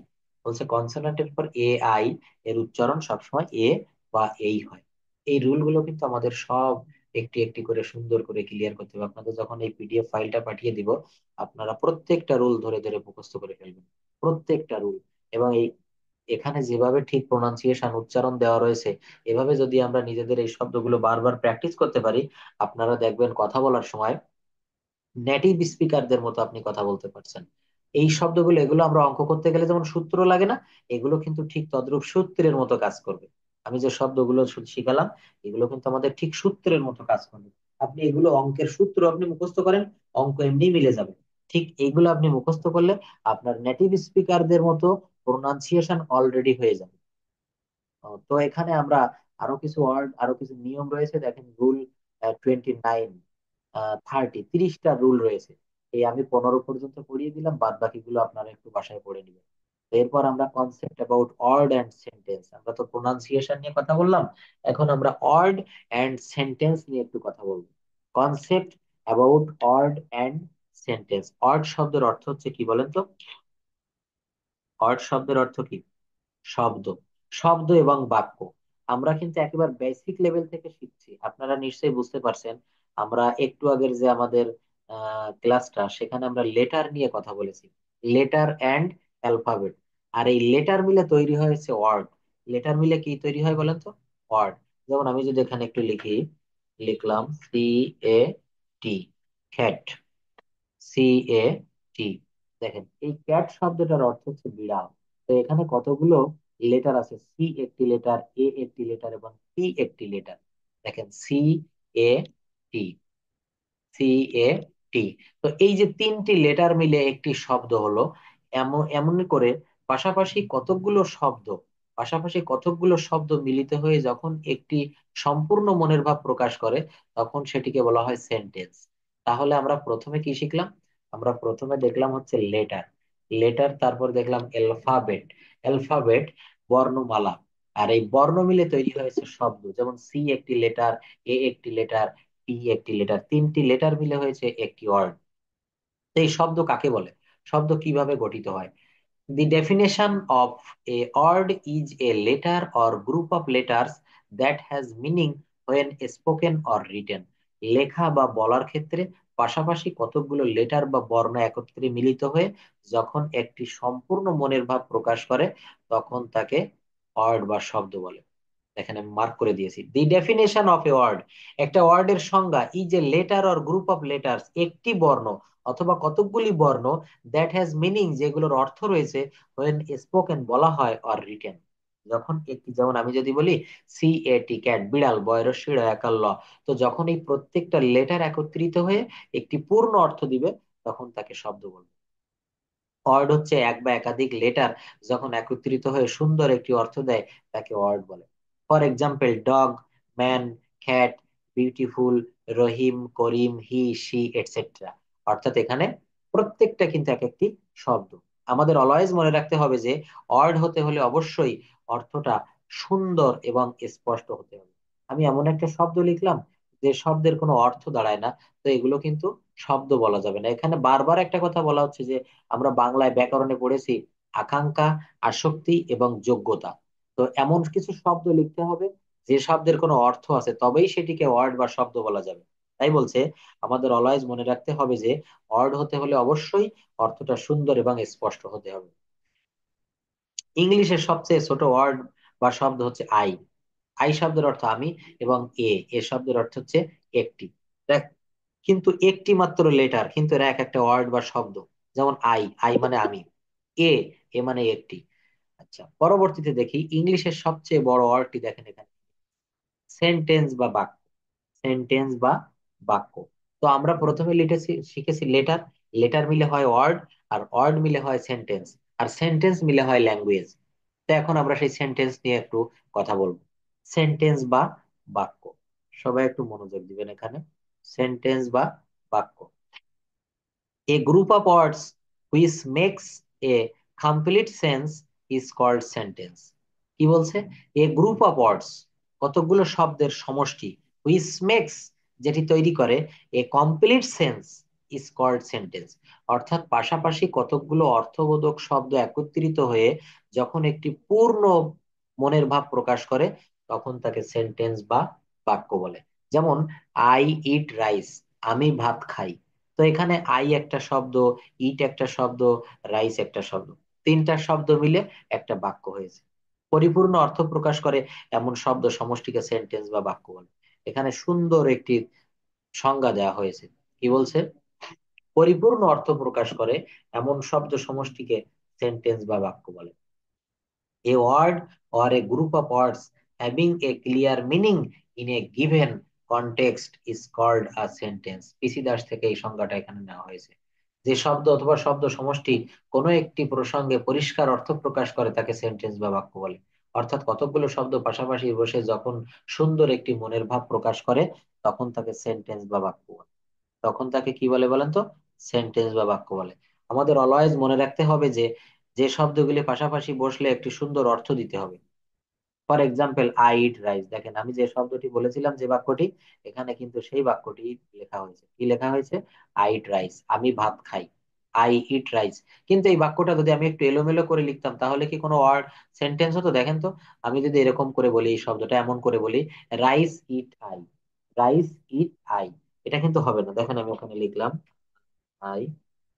বলছে কনসোনেন্টের পর AI এর উচ্চারণ সবসময় এ বা এই হয়। এই রুল গুলো কিন্তু আমাদের সব একটি একটি করে সুন্দর করে ক্লিয়ার করতে হবে। আপনাদের যখন এই PDF ফাইলটা পাঠিয়ে দিব, আপনারা প্রত্যেকটা রুল ধরে ধরে মুখস্থ করে ফেলবেন, প্রত্যেকটা রুল। এবং এখানে যেভাবে ঠিক প্রোনাউন্সিয়েশন উচ্চারণ দেওয়া রয়েছে, এভাবে যদি আমরা নিজেদের এই শব্দগুলো বারবার প্র্যাকটিস করতে পারি, আপনারা দেখবেন কথা বলার সময় নেটিভ স্পিকারদের মতো আপনি কথা বলতে পারছেন। এই শব্দগুলো, এগুলো আমরা অঙ্ক করতে গেলে যেমন সূত্র লাগে না, এগুলো কিন্তু ঠিক তদ্রূপ সূত্রের মতো কাজ করবে। আমি যে শব্দগুলো শিখালাম, এগুলো কিন্তু আমাদের ঠিক সূত্রের মতো কাজ করবে। আপনি এগুলো অঙ্কের সূত্র আপনি মুখস্থ করেন, অঙ্ক এমনি মিলে যাবে। ঠিক এইগুলো আপনি মুখস্থ করলে আপনার নেটিভ স্পিকারদের মতো প্রোনাউন্সিয়েশন অলরেডি হয়ে যাবে। তো এখানে আমরা আরো কিছু ওয়ার্ড, আরো কিছু নিয়ম রয়েছে, দেখেন রুল 29, 30টা রুল রয়েছে। এই আমি 15 পর্যন্ত পড়িয়ে দিলাম, বাদ বাকিগুলো আপনারা একটু বাসায় পড়ে নেবেন। তো এরপর আমরা concept about word and sentence, আমরা তো প্রোনাউন্সিয়েশন নিয়ে কথা বললাম, এখন আমরা ওয়ার্ড অ্যান্ড সেন্টেন্স নিয়ে একটু কথা বলবো। Concept about word and sentence. Word শব্দের অর্থ হচ্ছে কি বলেন তো? ওয়ার্ড শব্দের অর্থ কি? শব্দ। শব্দ এবং বাক্য। আমরা কিন্তু একেবারে বেসিক লেভেল থেকে শিখছি, আপনারা নিশ্চয়ই বুঝতে পারছেন। আমরা একটু আগের যে আমাদের ক্লাসটা, সেখানে আমরা লেটার নিয়ে কথা বলেছি, লেটার অ্যান্ড অ্যালফাবেট। আর এই লেটার মিলে তৈরি হয়েছে ওয়ার্ড। লেটার মিলে কি তৈরি হয় বলেন তো? ওয়ার্ড। যেমন আমি যদি এখানে একটু লিখি, লিখলাম CAT, খ্যাট, CAT। দেখেন এই ক্যাট শব্দটার অর্থ হচ্ছে বিড়াল। তো এখানে কতগুলো লেটার আছে, সি একটি লেটার, এ একটি লেটার এবং টি একটি লেটার। দেখেন CAT, CAT। তো এই যে তিনটি লেটার মিলে একটি শব্দ হলো, এমন এমন করে পাশাপাশি কতকগুলো শব্দ, পাশাপাশি কতকগুলো শব্দ মিলিত হয়ে যখন একটি সম্পূর্ণ মনের ভাব প্রকাশ করে, তখন সেটিকে বলা হয় সেন্টেন্স। তাহলে আমরা প্রথমে কি শিখলাম? আমরা প্রথমে দেখলাম হচ্ছে লেটার, লেটার, তারপর দেখলাম অ্যালফাবেট, অ্যালফাবেট বর্ণমালা। আর এই বর্ণ মিলে তৈরি হয়েছে শব্দ, যেমন সি একটি লেটার, এ একটি লেটার, টি একটি লেটার, তিনটি লেটার মিলে হয়েছে একটি ওয়ার্ড। তো এই শব্দ কাকে বলে? শব্দ কিভাবে গঠিত হয়? The definition of a word is a letter or group of letters that has meaning when spoken or written. লেখা বা বলার ক্ষেত্রে পাশাপাশি কতকগুলো লেটার বা বর্ণ একত্রে মিলিত হয়ে যখন একটি সম্পূর্ণ মনের ভাব প্রকাশ করে, তখন তাকে ওয়ার্ড বা শব্দ বলে। এখানে আমি মার্ক করে দিয়েছি, the definition of a word. একটা ওয়ার্ডের সংজ্ঞা, is a letter or group of letters, একটি বর্ণ অথবা কতকগুলি বর্ণ, দ্যাট হ্যাজ মিনিং, যেগুলোর অর্থ রয়েছে, when স্পোকেন বলা হয়, অর রিটেন যখন একটি, যেমন আমি যদি বলি CAT, ক্যাট বিড়াল, বয়রশিড় একাল ল, তো যখন এই প্রত্যেকটা লেটার একত্রিত হয়ে একটি পূর্ণ অর্থ দিবে, তখন তাকে শব্দ বলবে। ওয়ার্ড হচ্ছে এক বা একাধিক লেটার যখন একত্রিত হয়ে সুন্দর একটি অর্থ দেয়, তাকে ওয়ার্ড বলে। For example, dog, man, cat, beautiful, Rahim, Karim, he, she, etcetera. অর্থাৎ এখানে প্রত্যেকটা কিন্তু এক একটি শব্দ। আমাদের অলওয়েজ মনে রাখতে হবে যে ওয়ার্ড হতে হলে অবশ্যই অর্থটা সুন্দর এবং স্পষ্ট হতে হবে। আমি এমন একটা শব্দ লিখলাম যে শব্দের কোনো অর্থ দাঁড়ায় না, তো এগুলো কিন্তু শব্দ বলা যাবে না। এখানে বারবার একটা কথা বলা হচ্ছে যে আমরা বাংলায় ব্যাকরণে পড়েছি আকাঙ্ক্ষা, আসক্তি এবং যোগ্যতা। তো এমন কিছু শব্দ লিখতে হবে যে শব্দের কোনো অর্থ আছে, তবেই সেটিকে ওয়ার্ড বা শব্দ বলা যাবে। তাই বলছে আমাদের অলওয়েজ মনে রাখতে হবে যে ওয়ার্ড হতে হলে অবশ্যই অর্থটা সুন্দর এবং স্পষ্ট হতে হবে। ইংলিশের সবচেয়ে ছোট ওয়ার্ড বা শব্দ হচ্ছে আই। আই শব্দের অর্থ আমি, এবং এ শব্দের অর্থ হচ্ছে একটি। দেখ, কিন্তু একটি মাত্র লেটার, কিন্তু এরা এক একটা ওয়ার্ড বা শব্দ। যেমন আই, আই মানে আমি, এ, এ মানে একটি। আচ্ছা, পরবর্তীতে দেখি ইংলিশের সবচেয়ে বড় ওয়ার্ডটি, দেখেন এখানে, সেন্টেন্স বা বাক্য। সেন্টেন্স বা বাক্য। তো আমরা প্রথমে লিখেছি, শিখেছি লেটার, লেটার মিলে হয় ওয়ার্ড, আর ওয়ার্ড মিলে হয় সেন্টেন্স, আর সেন্টেন্স মিলে হয় ল্যাঙ্গুয়েজ। তো এখন আমরা সেই সেন্টেন্স নিয়ে একটু কথা বলবো। সেন্টেন্স বা বাক্য, সবাই একটু মনোযোগ দিবেন এখানে। সেন্টেন্স বা বাক্য, a group of words which makes a complete sense is called sentence. কি বলছে? a group of words, কতগুলো শব্দের সমষ্টি, which makes, যেটি তৈরি করে, a complete sense is called sentence। অর্থাৎ পাশাপাশি কতকগুলো অর্থবোধক শব্দ একত্রিত হয়ে যখন একটি পূর্ণ মনের ভাব প্রকাশ করে, তখন তাকে সেন্টেন্স বা বাক্য বলে। যেমন আই ইট রাইস, আমি ভাত খাই। তো এখানে আই একটা শব্দ, ইট একটা শব্দ, রাইস একটা শব্দ, তিনটা শব্দ মিলে একটা বাক্য হয়েছে। পরিপূর্ণ অর্থ প্রকাশ করে এমন শব্দ সমষ্টিকে সেন্টেন্স বা বাক্য বলে। এখানে সুন্দর একটি সংজ্ঞা দেওয়া হয়েছে। কি বলছে? পরিপূর্ণ অর্থ প্রকাশ করে এমন শব্দ সমষ্টিকে সেন্টেন্স বা বাক্য বলে। A word or a group of words having a clear meaning in a given context is called a sentence. পিসি দাস থেকে এই সংজ্ঞাটা এখানে নেওয়া হয়েছে। যে শব্দ অথবা শব্দ সমষ্টি কোনো একটি প্রসঙ্গে পরিষ্কার অর্থ প্রকাশ করে তাকে সেন্টেন্স বা বাক্য বলে। অর্থাৎ কতকগুলো শব্দ পাশাপাশি বসে যখন সুন্দর একটি মনের ভাব প্রকাশ করে তখন তাকে সেন্টেন্স বা বাক্য বলে। তখন তাকে কি বলে বলেন তো? সেন্টেন্স বা বাক্য বলে। আমাদের অলওয়েজ মনে রাখতে হবে যে যে শব্দগুলি পাশাপাশি বসলে একটি সুন্দর অর্থ দিতে হবে। For example, I eat rice, দেখেন আমি যে শব্দটি বলেছিলাম, যে বাক্যটি, এখানে কিন্তু সেই বাক্যটি লেখা হয়েছে। কি লেখা হয়েছে? আই ইট রাইস, আমি ভাত খাই। I eat rice. কিন্তু এই বাক্যটা যদি আমি একটু এলোমেলো করে লিখতাম তাহলে কি কোনো ওয়ার্ড সেন্টেন্স হতো? দেখেন তো, আমি যদি এরকম করে বলি, এই শব্দটা এমন করে বলি, rice it I, rice it I, এটা কিন্তু হবে না। দেখেন আমি ওখানে লিখলাম I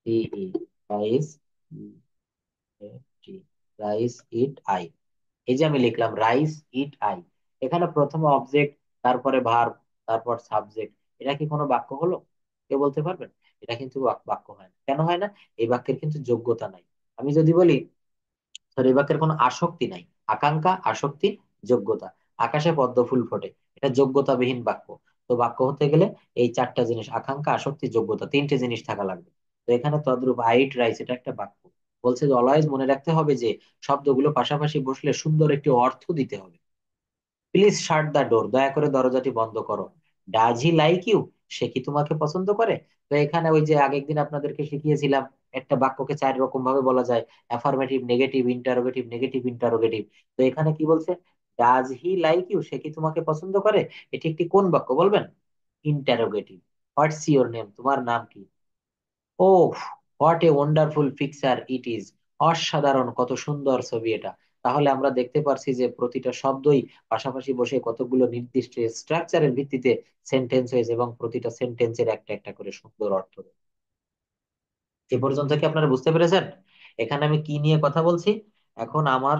T E, rice, rice it I. এই যে আমি লিখলাম রাইস ইট আই, এখানে প্রথমে অবজেক্ট, তারপরে ভার্ব, তারপর সাবজেক্ট, এটা কি কোনো বাক্য হলো? কে বলতে পারবেন? এটা কিন্তু বাক্য হয় না। কেন হয় না? এই বাক্যের কিন্তু যোগ্যতা নাই। আমি যদি বলি, সরি, এই বাক্যের কোনো আসক্তি নাই। আকাঙ্ক্ষা, আসক্তি, যোগ্যতা। আকাশে পদ্ম ফুল ফোটে, এটা যোগ্যতাবিহীন বাক্য। তো বাক্য হতে গেলে এই চারটা জিনিস, আকাঙ্ক্ষা, আসক্তি, যোগ্যতা, তিনটে জিনিস থাকা লাগবে। তো এখানে তদ্রূপ আইট রাইস, এটা একটা বাক্য। বলছে যে অলওয়েজ মনে রাখতে হবে যে শব্দগুলো পাশাপাশি বসলে সুন্দর একটি অর্থ দিতে হবে। প্লিজ শাট দ্য ডোর, দয়া করে দরজাটি বন্ধ করো। ডাজ হি লাইক ইউ, সে কি তোমাকে পছন্দ করে? তো এখানে ওই যে আগের দিন আপনাদেরকে শিখিয়েছিলাম, একটা বাক্যকে চার রকম ভাবে বলা যায়, affirmative, negative, interrogative, negative interrogative. তো এখানে কি বলছে? ডাজ হি লাইক ইউ, সে কি তোমাকে পছন্দ করে? এটি একটি কোন বাক্য বলবেন? ইন্টারোগেটিভ। হোয়াটস ইওর নেম, তোমার নাম কি? ও, what a wonderful picture it is, অসাধারণ, কত সুন্দর ছবি এটা। তাহলে আমরা দেখতে পারছি যে প্রতিটা শব্দই পাশাপাশি বসে কতগুলো নির্দিষ্ট স্ট্রাকচারের ভিত্তিতে সেন্টেন্স হয়েছে এবং প্রতিটা সেন্টেন্সের একটা একটা করে সুন্দর অর্থ রয়েছে। এ পর্যন্ত কি আপনারা বুঝতে পেরেছেন এখানে আমি কি নিয়ে কথা বলছি? এখন আমার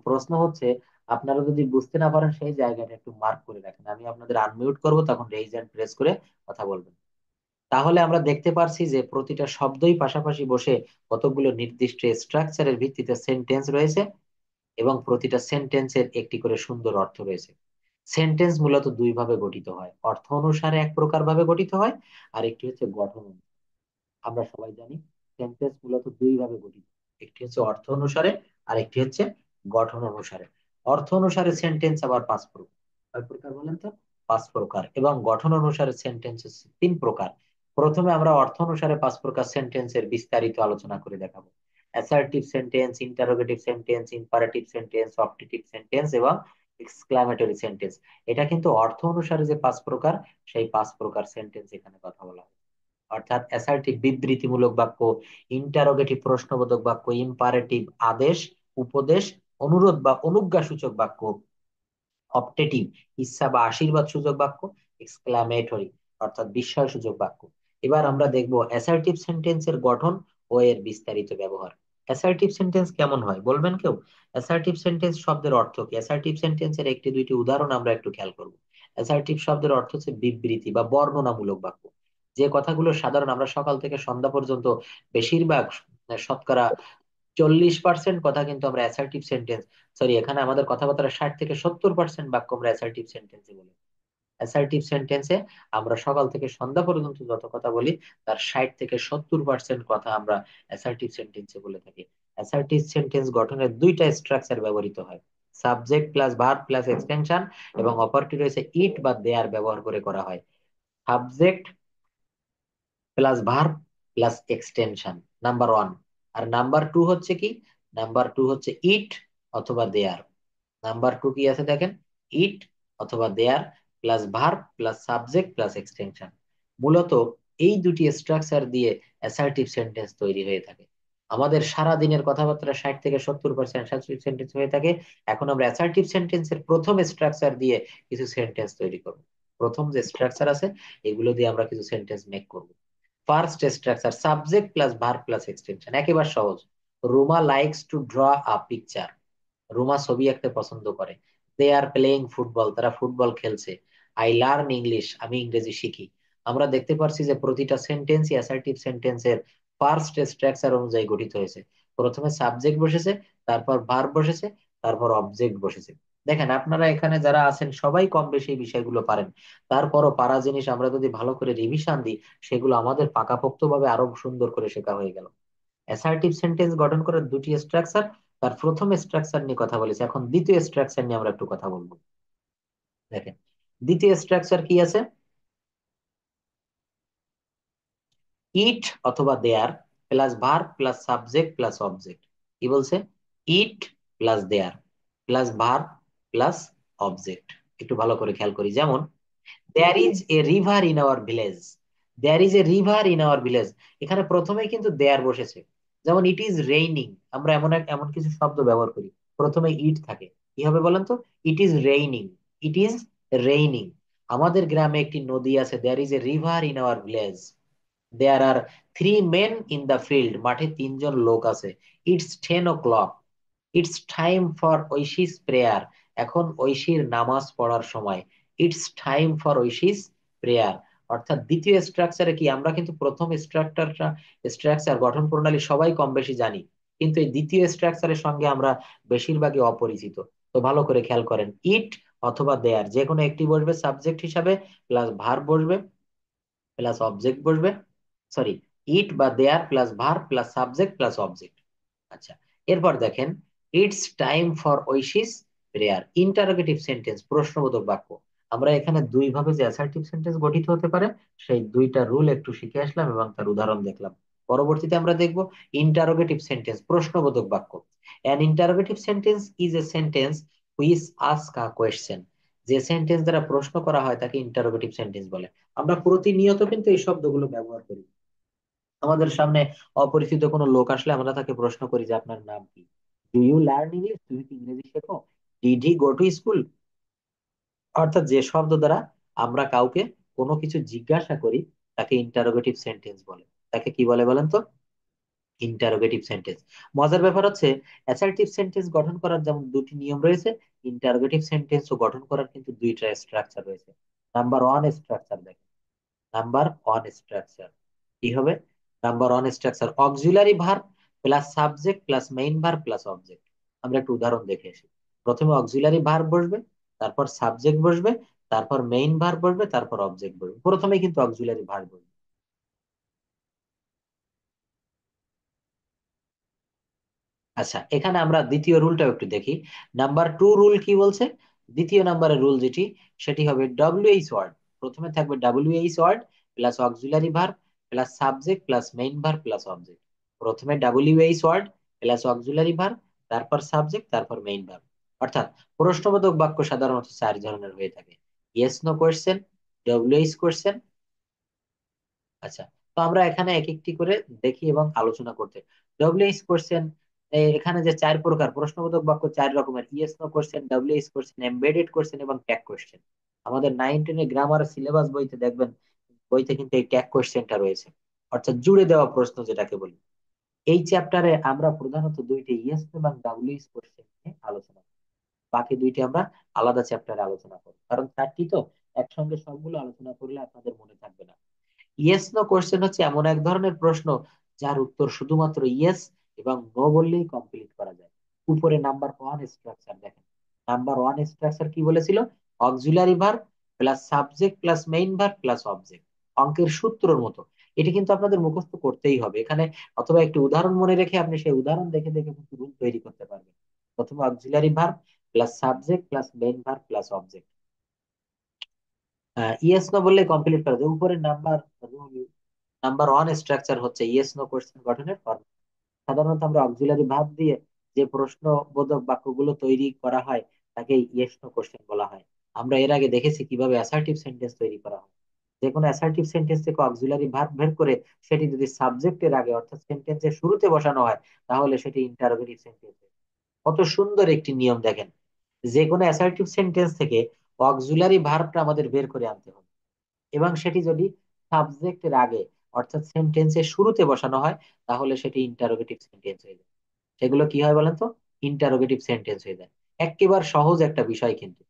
প্রশ্ন হচ্ছে, আপনারা যদি বুঝতে না পারেন সেই জায়গাটা একটু মার্ক করে রাখেন, আমি আপনাদের আনমিউট করবো, তখন রেইজ হ্যান্ড প্রেস করে কথা বলবেন। তাহলে আমরা দেখতে পারছি যে প্রতিটা শব্দই পাশাপাশি বসে কতগুলো নির্দিষ্ট স্ট্রাকচারের ভিত্তিতে সেন্টেন্স রয়েছে এবং প্রতিটা সেন্টেন্সের একটি করে সুন্দর অর্থ রয়েছে। সেন্টেন্স মূলত দুই ভাবে গঠিত হয়, অর্থ অনুসারে এক প্রকার ভাবে গঠিত হয়, আর একটি হচ্ছে গঠন অনুসারে। আমরা সবাই জানি সেন্টেন্স মূলত দুই ভাবে গঠিত, একটি হচ্ছে অর্থ অনুসারে আর একটি হচ্ছে গঠন অনুসারে। অর্থ অনুসারে সেন্টেন্স আবার পাঁচ প্রকার। কয় প্রকার বলেন তো? পাঁচ প্রকার। এবং গঠন অনুসারে সেন্টেন্স হচ্ছে তিন প্রকার। প্রথমে আমরা অর্থ অনুসারে পাঁচ প্রকার সেন্টেন্সের বিস্তারিত আলোচনা করে দেখাবো। Assertive sentence, interrogative sentence, imperative sentence, objective sentence এবং এক্সক্লামেটরি সেন্টেন্স। এটা কিন্তু অর্থ অনুসারে যে পাঁচ প্রকার, সেই পাঁচ প্রকার সেন্টেন্স এখানে কথা বলা হয়। অর্থাৎ অ্যাসার্টিভ বিবৃতিমূলক বাক্য, ইন্টারোগেটিভ প্রশ্নবোধক বাক্য, ইম্পারেটিভ আদেশ, উপদেশ, অনুরোধ বা অনুজ্ঞা সূচক বাক্য, অপটেটিভ ইচ্ছা বা আশীর্বাদ সূচক বাক্য, এক্সক্লামেটরি অর্থাৎ বিস্ময় সূচক বাক্য। এবার আমরা দেখব অ্যাসার্টিভ সেন্টেন্সের গঠন ও এর বিস্তারিত ব্যবহার। অ্যাসার্টিভ সেন্টেন্স কেমন হয় বলবেন কেউ? অ্যাসার্টিভ সেন্টেন্স শব্দের অর্থ কি? অ্যাসার্টিভ সেন্টেন্সের একটি দুইটি উদাহরণ আমরা একটু খেয়াল করব। অ্যাসার্টিভ শব্দের অর্থ হচ্ছে বিবৃতি বা বর্ণনামূলক বাক্য। যে কথাগুলো সাধারণ আমরা সকাল থেকে সন্ধ্যা পর্যন্ত বেশিরভাগ, শতকরা 40% কথা কিন্তু আমরা অ্যাসার্টিভ সেন্টেন্স, সরি, এখানে আমাদের কথাবার্তা 60 থেকে 70% বাক্য আমরা অ্যাসার্টিভ সেন্টেন্সে বলি। অ্যাসার্টিভ সেন্টেন্সে আমরা সকাল থেকে সন্ধ্যা পর্যন্ত যত কথা বলি তার 60 থেকে 70% কথা আমরা অ্যাসার্টিভ সেন্টেন্সে বলে থাকি। অ্যাসার্টিভ সেন্টেন্স গঠনের দুইটা স্ট্রাকচার ব্যবহৃত হয়, subject plus verb plus extension, এবং অপরটি রয়েছে ইট বা দেয়ার ব্যবহার করে করা হয়। Subject plus verb plus extension, number one. আর নাম্বার টু হচ্ছে কি? নাম্বার টু হচ্ছে ইট অথবা দেয়ার। নাম্বার টু কি আছে দেখেন, ইট অথবা there plus verb plus subject plus extension. মূলত এই দুটি স্ট্রাকচার দিয়ে অ্যাসার্টিভ সেন্টেন্স তৈরি হয়ে থাকে। আমাদের সারা দিনের কথাবার্তা 60 থেকে 70% অ্যাসার্টিভ সেন্টেন্স হয়ে থাকে। এখন আমরা অ্যাসার্টিভ সেন্টেন্সের প্রথম স্ট্রাকচার দিয়ে কিছু সেন্টেন্স তৈরি করব। প্রথম যে স্ট্রাকচার আছে এগুলো দিয়ে আমরা কিছু সেন্টেন্স মেক করব। First structure, subject plus verb plus extension, একেবারে সহজ। Ruma likes to draw a picture. Ruma ছবি আঁকতে পছন্দ করে। দে আর প্লেইং ফুটবল, তারা ফুটবল খেলছে। আই লার্ন ইংলিশ, আমি ইংরেজি শিখি। আমরা দেখতে পারছি যে প্রতিটা সেন্টেন্সই অ্যাসার্টিভ সেন্টেন্সের ফার্স্ট স্ট্রাকচার অনুযায়ী গঠিত হয়েছে। প্রথমে সাবজেক্ট বসেছে, তারপর ভার্ব বসেছে, তারপর অবজেক্ট বসেছে। দেখেন আপনারা এখানে যারা আছেন সবাই কম বেশি এই বিষয়গুলো পারেন। তারপরও পারা জিনিস আমরা যদি ভালো করে রিভিশন দিই, সেগুলো আমাদের পাকাপোক্তভাবে আরো সুন্দর করে শেখা হয়ে গেল। অ্যাসার্টিভ সেন্টেন্স গঠন করার দুটি স্ট্রাকচার, তার প্রথম স্ট্রাকচার নিয়ে কথা বলেছি, এখন দ্বিতীয় স্ট্রাকচার নিয়ে আমরা একটু কথা বলবো। দেখেন দ্বিতীয় স্ট্রাকচার কি আছে। ইট অথবা there plus verb plus subject plus object. কি বলছে? It plus there plus verb plus object. একটু ভালো করে খেয়াল করি, যেমন there is a river in our village. There is a river in our village, এখানে প্রথমেই কিন্তু দেয়ার বসেছে। যেমন ইট ইজ রেইনিং, আমরা এমন কিছু শব্দ ব্যবহার করি, প্রথমে ইট থাকে। কি হবে বলেন তো? It is raining. It is raining. আমাদের গ্রামে একটি নদী আছে। There is a river in our village. There are three men in the field, মাঠে তিনজন লোক আছে। It's 10 o'clock, it's time for ঐশিস prayer, এখন ঐশীর নামাজ পড়ার সময়। It's time for ঐশিস prayer. অর্থাৎ দ্বিতীয় স্ট্রাকচারে কি, আমরা কিন্তু প্রথম স্ট্রাকচার গঠন প্রণালী সবাই কম বেশি জানি, কিন্তু এই দ্বিতীয় স্ট্রাকচারের সঙ্গে আমরা বেশিরভাগই অপরিচিত। তো ভালো করে খেয়াল করেন, ইট অথবা দেয়ার যে কোনো একটি বসবে সাবজেক্ট হিসাবে, প্লাস ভার্ব বসবে প্লাস অবজেক্ট বসবে। সরি, ইট বা there plus verb plus subject plus object. আচ্ছা, এরপর দেখেন, it's time for ঐশিস prayer, interrogative sentence, প্রশ্নবোধক বাক্য। আমরা এখানে দুই ভাবে যে অ্যাসার্টিভ সেন্টেন্স গঠিত হতে পারে, সেই দুইটা রুল একটু শিখে আসলাম এবং তার উদাহরণ দেখলাম। পরবর্তীতে আমরা দেখব ইন্টারোগেটিভ সেন্টেন্স, প্রশ্নবোধক বাক্য। An interrogative sentence is a sentence which ask a question. যে সেন্টেন্স দ্বারা প্রশ্ন করা হয় তাকে ইন্টারোগেটিভ সেন্টেন্স বলে। আমরা প্রতিনিয়ত কিন্তু এই শব্দগুলো ব্যবহার করি। আমাদের সামনে অপরিচিত কোনো লোক আসলে আমরা তাকে প্রশ্ন করি যে আপনার নাম কি। ডু ইউ লার্ন ইংলিশ, তুমি কি ইংরেজি শেখো? Did he go to school? অর্থাৎ যে শব্দ দ্বারা আমরা কাউকে কোনো কিছু জিজ্ঞাসা করি তাকে ইন্টারোগেটিভ সেন্টেন্স বলে। তাকে কি বলে বলেন তো? Interrogative sentence. মজার ব্যাপার হচ্ছে, অ্যাসার্টিভ সেন্টেন্স গঠন করার যেমন দুটি নিয়ম রয়েছে, ইন্টারোগেটিভ সেন্টেন্সও গঠন করার কিন্তু দুইটা স্ট্রাকচার রয়েছে। নাম্বার ওয়ান স্ট্রাকচার দেখেন, নাম্বার ওয়ান স্ট্রাকচার কি হবে? Number one structure auxiliary verb plus subject plus main verb plus object. আমরা একটু উদাহরণ দেখে আসি। প্রথমে অক্সিলারি ভার্ব বসবে, তারপর সাবজেক্ট বসবে, তারপর মেইন ভার্ব বসবে, তারপর অবজেক্ট বসবে। প্রথমে কিন্তু অক্সিলারি ভার্ব বসবে। আচ্ছা, এখানে আমরা দ্বিতীয় রুলটাও একটু দেখি। নাম্বার টু রুল কি বলছে? দ্বিতীয় নাম্বারের রুল যেটি, সেটি হবে ডব্লিউএইচ ওয়ার্ড। প্রথমে থাকবে WH word plus auxiliary verb plus subject plus main verb plus object. প্রথমে WH word plus auxiliary verb, তারপর সাবজেক্ট, তারপর মেইন ভার্ব। অর্থাৎ প্রশ্নবোধক বাক্য সাধারণত চার ধরনের হয়ে থাকে: yes no question, WH question. আচ্ছা, তো আমরা এখানে এক একটি করে দেখি এবং আলোচনা করতে। ডব্লিউএইচ কোশ্চেন, এখানে যে চার প্রকার প্রশ্নবোধক বাক্য, চার রকমের: yes no question, WH question, embedded question এবং ট্যাগ কোশ্চেন। আমাদের 9-10 গ্রামার সিলেবাস বইতে দেখবেন, বইতে কিন্তু এই ট্যাগ কোশ্চেনটা রয়েছে, অর্থাৎ জুড়ে দেওয়া প্রশ্ন যেটাকে বলি। এই চ্যাপ্টারে আমরা প্রধানত দুইটি ইয়েস এবং ডব্লিউএইচ কোশ্চেন নিয়ে আলোচনা করি। বাকি দুইটি আমরা আলাদা চ্যাপ্টারে আলোচনা করব, কারণ চারটি তো একসঙ্গে সবগুলো আলোচনা করলে আপনাদের মনে থাকবে না। ইয়েস নো কোশ্চেন হচ্ছে এমন এক ধরনের প্রশ্ন যার উত্তর শুধুমাত্র ইয়েস এবং নো বললেই কমপ্লিট করা যায়। উপরে নাম্বার ওয়ান স্ট্রাকচার দেখেন। নাম্বার ওয়ান স্ট্রাকচার কি বলেছিল? Auxiliary verb plus subject plus main verb plus object. অঙ্কের সূত্রর মতো। এটি কিন্তু আপনাদের মুখস্থ করতেই হবে এখানে, অথবা একটি উদাহরণ মনে রেখে আপনি সেই উদাহরণ দেখে দেখে কিন্তু রুল তৈরি করতে পারবেন। প্রথমে auxiliary verb plus subject plus main verb plus object. Yes no বললে কমপ্লিট করা যায়। উপরে নাম্বার নাম্বার ওয়ান স্ট্রাকচার হচ্ছে ইয়েস নো কোশ্চেন গঠনের ফর্ম। সাধারণত আমরা অক্সিলারি ভার্ব দিয়ে যে প্রশ্নবোধক বাক্যগুলো তৈরি করা হয় তাকে ইয়েস নো কোশ্চেন বলা হয়। আমরা এর আগে দেখেছি কিভাবে অ্যাসার্টিভ সেন্টেন্স তৈরি করা হয়। যে কোনো অ্যাসার্টিভ সেন্টেন্স থেকে অক্সিলারি ভার্ব বের করে সেটি যদি সাবজেক্টের আগে অর্থাৎ সেন্টেন্সের শুরুতে বসানো হয়, তাহলে সেটি ইন্টারোগেটিভ সেন্টেন্স। কত সুন্দর একটি নিয়ম দেখেন, যে কোনো অ্যাসার্টিভ সেন্টেন্স থেকে অক্সিলারি ভার্বটা আমাদের বের করে আনতে হবে, এবং সেটি যদি সাবজেক্টের আগে অর্থাৎ সেন্টেন্সের শুরুতে বসানো হয়, তাহলে সেটি ইন্টারোগেটিভ সেন্টেন্স হয়ে যায়। সেগুলো কি হয় বলেন তো? ইন্টারোগেটিভ সেন্টেন্স হয়ে যায়। একেবারে সহজ একটা বিষয় কিন্তু,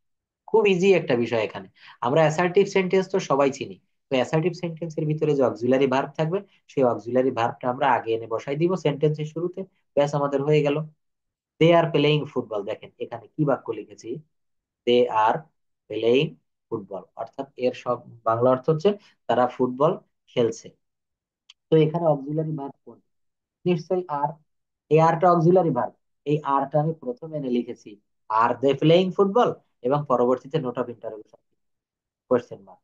খুব ইজি একটা বিষয় এখানে। আমরা অ্যাসার্টিভ সেন্টেন্স তো সবাই চিনি। তো অ্যাসার্টিভ সেন্টেন্সের ভিতরে যে অক্সিলারি ভার্ব থাকবে, সেই অক্সিলারি ভার্বটা আমরা আগে এনে বসাই দিব সেন্টেন্সের শুরুতে। ব্যাস, আমাদের হয়ে গেল। দে আর প্লেইং ফুটবল। দেখেন এখানে কি বাক্য লিখেছি, দে আর প্লেইং ফুটবল, অর্থাৎ এর সব বাংলা অর্থ হচ্ছে তারা ফুটবল খেলছে। তো এখানে অক্সিলারি ভার্ব কোন? নিশ্চয়ই আর। এই আরটা অক্সিলারি ভার্ব। এই আরটা আমি প্রথমে এনে লিখেছি, আর দে প্লেইং ফুটবল, এবং পরবর্তীতে note of interrogation, question mark.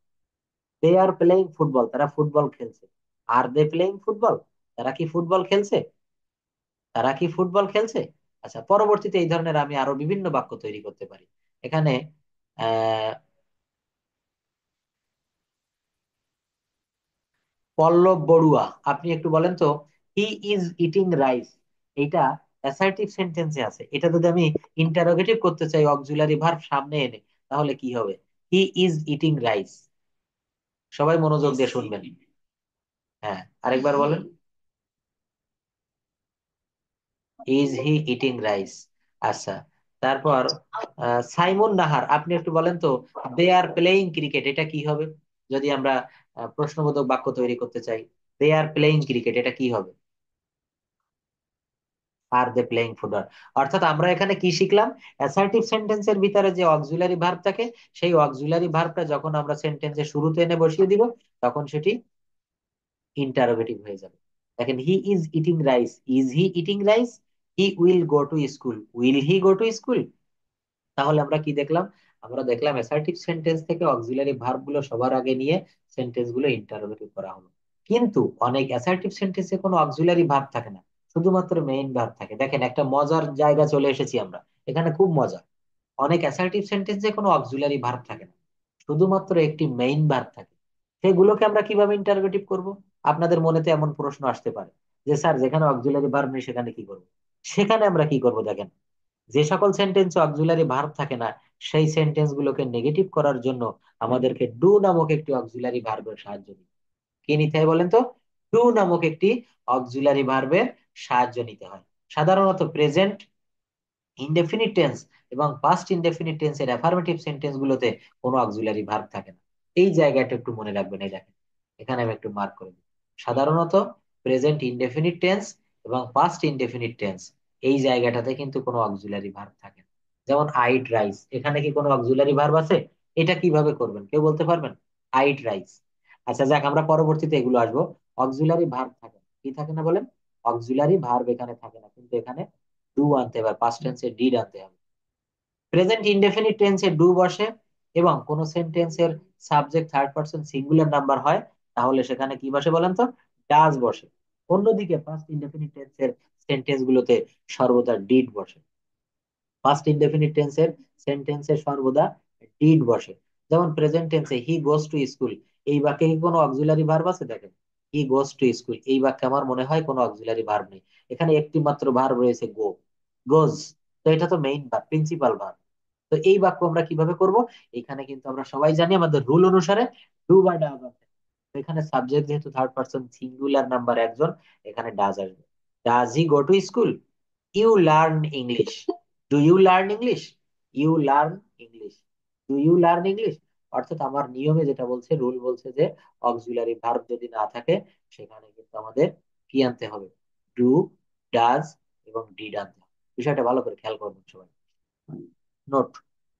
They are playing football, তারা ফুটবল খেলছে। আর দে প্লেইং ফুটবল, তারা কি ফুটবল খেলছে? তারা কি ফুটবল খেলছে? আচ্ছা, পরবর্তীতে এই ধরনের আমি আরো বিভিন্ন বাক্য তৈরি করতে পারি। এখানে আহ পল্লব বড়ুয়া, আপনি একটু বলেন তো, হি ইজ ইটিং রাইস, এটা অ্যাসার্টিভ সেন্টেন্সে আছে। এটা যদি আমি ইন্টারোগেটিভ করতে চাই অক্সিলারি ভার্ব সামনে এনে, তাহলে কি হবে? He is eating rice. সবাই মনোযোগ দিয়ে শুনবেন। হ্যাঁ, আরেকবার বলেন। Is he eating rice. আচ্ছা, তারপর সাইমন নাহার, আপনি একটু বলেন তো, দে আর প্লেইং ক্রিকেট, এটা কি হবে? যদি আমরা প্রশ্নবোধক বাক্য তৈরি করতে চাই, দে আর প্লেইং ক্রিকেট, এটা কি হবে? আর দে প্লেইং ফুটবল। অর্থাৎ আমরা এখানে কি শিখলাম? অ্যাসার্টিভ সেন্টেন্সের ভিতরে যে অক্সিলারি ভার্ব থাকে, সেই অক্সিলারি ভার্বটা যখন আমরা সেন্টেন্সের শুরুতে এনে বসিয়ে দিব, তখন সেটি ইন্টারোগেটিভ হয়ে যাবে। দেখেন, he is eating rice, is he eating rice? He will go to school, will he go to school? তাহলে আমরা কি দেখলাম? আমরা দেখলাম অ্যাসার্টিভ সেন্টেন্স থেকে অক্সিলারি ভার্ব গুলো সবার আগে নিয়ে সেন্টেন্স গুলো ইন্টারোগেটিভ করা হলো। কিন্তু অনেক অ্যাসার্টিভ সেন্টেন্সে কোনো অক্সিলারি ভার্ব থাকে না, শুধুমাত্র মেইন ভার্ব থাকে। দেখেন, একটা মজার জায়গা চলে এসেছি আমরা, এখানে খুব মজা। অনেক অ্যাসার্টিভ সেন্টেন্সে কোনো অক্সিলারি ভার্ব থাকে না, শুধুমাত্র একটি মেইন ভার্ব থাকে। সেগুলোকে আমরা কিভাবে ইন্টারোগেটিভ করব? আপনাদের মনেতে এমন প্রশ্ন আসতে পারে যে স্যার, যেখানে অক্সিলারি ভার্ব নেই সেখানে কি করব? সেখানে আমরা কি করব দেখেন, যে সকল সেন্টেন্সে অক্সিলারি ভার্ব থাকে না, সেই সেন্টেন্স গুলোকে নেগেটিভ করার জন্য আমাদেরকে ডু নামক একটি অক্সিলারি ভার্বের সাহায্য নিতে। কি নিতে হয় বলেন তো? ডু নামক একটি অক্সিলারি ভার্বের সাহায্য নিতে হয়। সাধারণত প্রেজেন্ট ইনডেফিনিট টেন্স এবং পাস্ট ইনডেফিনিট টেন্সের অ্যাফার্মেটিভ সেন্টেন্স গুলোতে কোনো অক্সিলারি ভার্ব থাকে না। এই জায়গাটা একটু মনে রাখবেন। এই দেখেন, এখানে আমি একটু মার্ক করে দিই। সাধারণত প্রেজেন্ট ইনডেফিনিট টেন্স এবং পাস্ট ইনডেফিনিট টেন্স, এই জায়গাটাতে কিন্তু কোনো অক্সিলারি ভার্ব থাকে না। যেমন আইট রাইস, এখানে কি কোনো অক্সিলারি ভার্ব আছে? এটা কিভাবে করবেন, কেউ বলতে পারবেন? Ate rice. আচ্ছা যাক, আমরা পরবর্তীতে এগুলো আসবো। অক্সিলারি ভার্ব থাকে না, কি থাকে না বলেন? অক্সিলারি ভার্ব এখানে থাকে না, কিন্তু এখানে ডু আনতে হবে, পাস্ট টেন্সে ডিড আনতে হবে। প্রেজেন্ট ইনডেফিনিট টেন্সে ডু বসে এবং কোন সেন্টেন্সের subject third person singular number হয়, তাহলে সেখানে কি বসে বলেন তো? ডাজ বসে। অন্যদিকে ফার্স্ট ইনডেফিনিট টেন্সের সেন্টেন্স গুলোতে সর্বদা ডিড বসে। ফার্স্ট ইনডেফিনিট টেন্সের সেন্টেন্সে সর্বদা ডিড বসে। যেমন প্রেজেন্ট টেন্সে হি গোস টু স্কুল, এই বাক্যে কি কোনো অক্সিলারি ভার্ব আছে? দেখেন, হি গোস টু স্কুল, এই বাক্যে আমার মনে হয় কোনো অক্সিলারি ভার্ব নেই। এখানে একটি মাত্র ভার্ব রয়েছে, গো, গোজ। তো এটা তো মেইন ভার্ব, প্রিন্সিপাল ভার্ব। তো এই বাক্য আমরা কিভাবে করব? এখানে কিন্তু আমরা সবাই জানি আমাদের রুল অনুসারে ডু বা ডাজ আছে। তো এখানে সাবজেক্ট যেহেতু থার্ড পারসন সিঙ্গুলার নাম্বার একজন, এখানে ডাজ আসবে। Does he go to school? You learn English? Do you learn English? You learn English, do you learn English? অর্থাৎ আমার নিয়মে যেটা বলছে, রুল বলছে যে অক্সিলারি ভার্ব যদি না থাকে, সেখানে কিন্তু আমাদের কি আনতে হবে? ডু, ডাজ এবং ডিড আনতে হবে। বিষয়টা ভালো করে খেয়াল করবেন সবাই। নোট,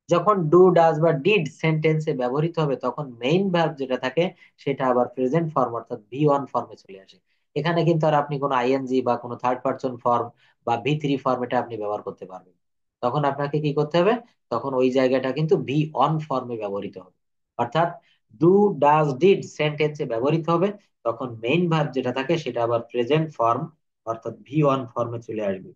যখন ডু ডাজ বা ডিড সেন্টেন্সে ব্যবহৃত হবে, তখন মেইন ভার্ব যেটা থাকে সেটা আবার প্রেজেন্ট ফর্ম অর্থাৎ ভি ওয়ান ফর্মে চলে আসে। এখানে কিন্তু আর আপনি কোনো আইএনজি বা কোনো থার্ড পারসন ফর্ম বা ভি থ্রি ফর্ম এটা আপনি ব্যবহার করতে পারবেন। তখন আপনাকে কি করতে হবে? তখন ওই জায়গাটা কিন্তু ভি অন ফর্মে ব্যবহৃত হবে। অর্থাৎ ডু ডাজ ডিড সেন্টেন্সে ব্যবহৃত হবে, তখন মেইন ভার্ব যেটা থাকে সেটা আবার প্রেজেন্ট ফর্ম অর্থাৎ ভি ওয়ান ফর্মে চলে আসবে।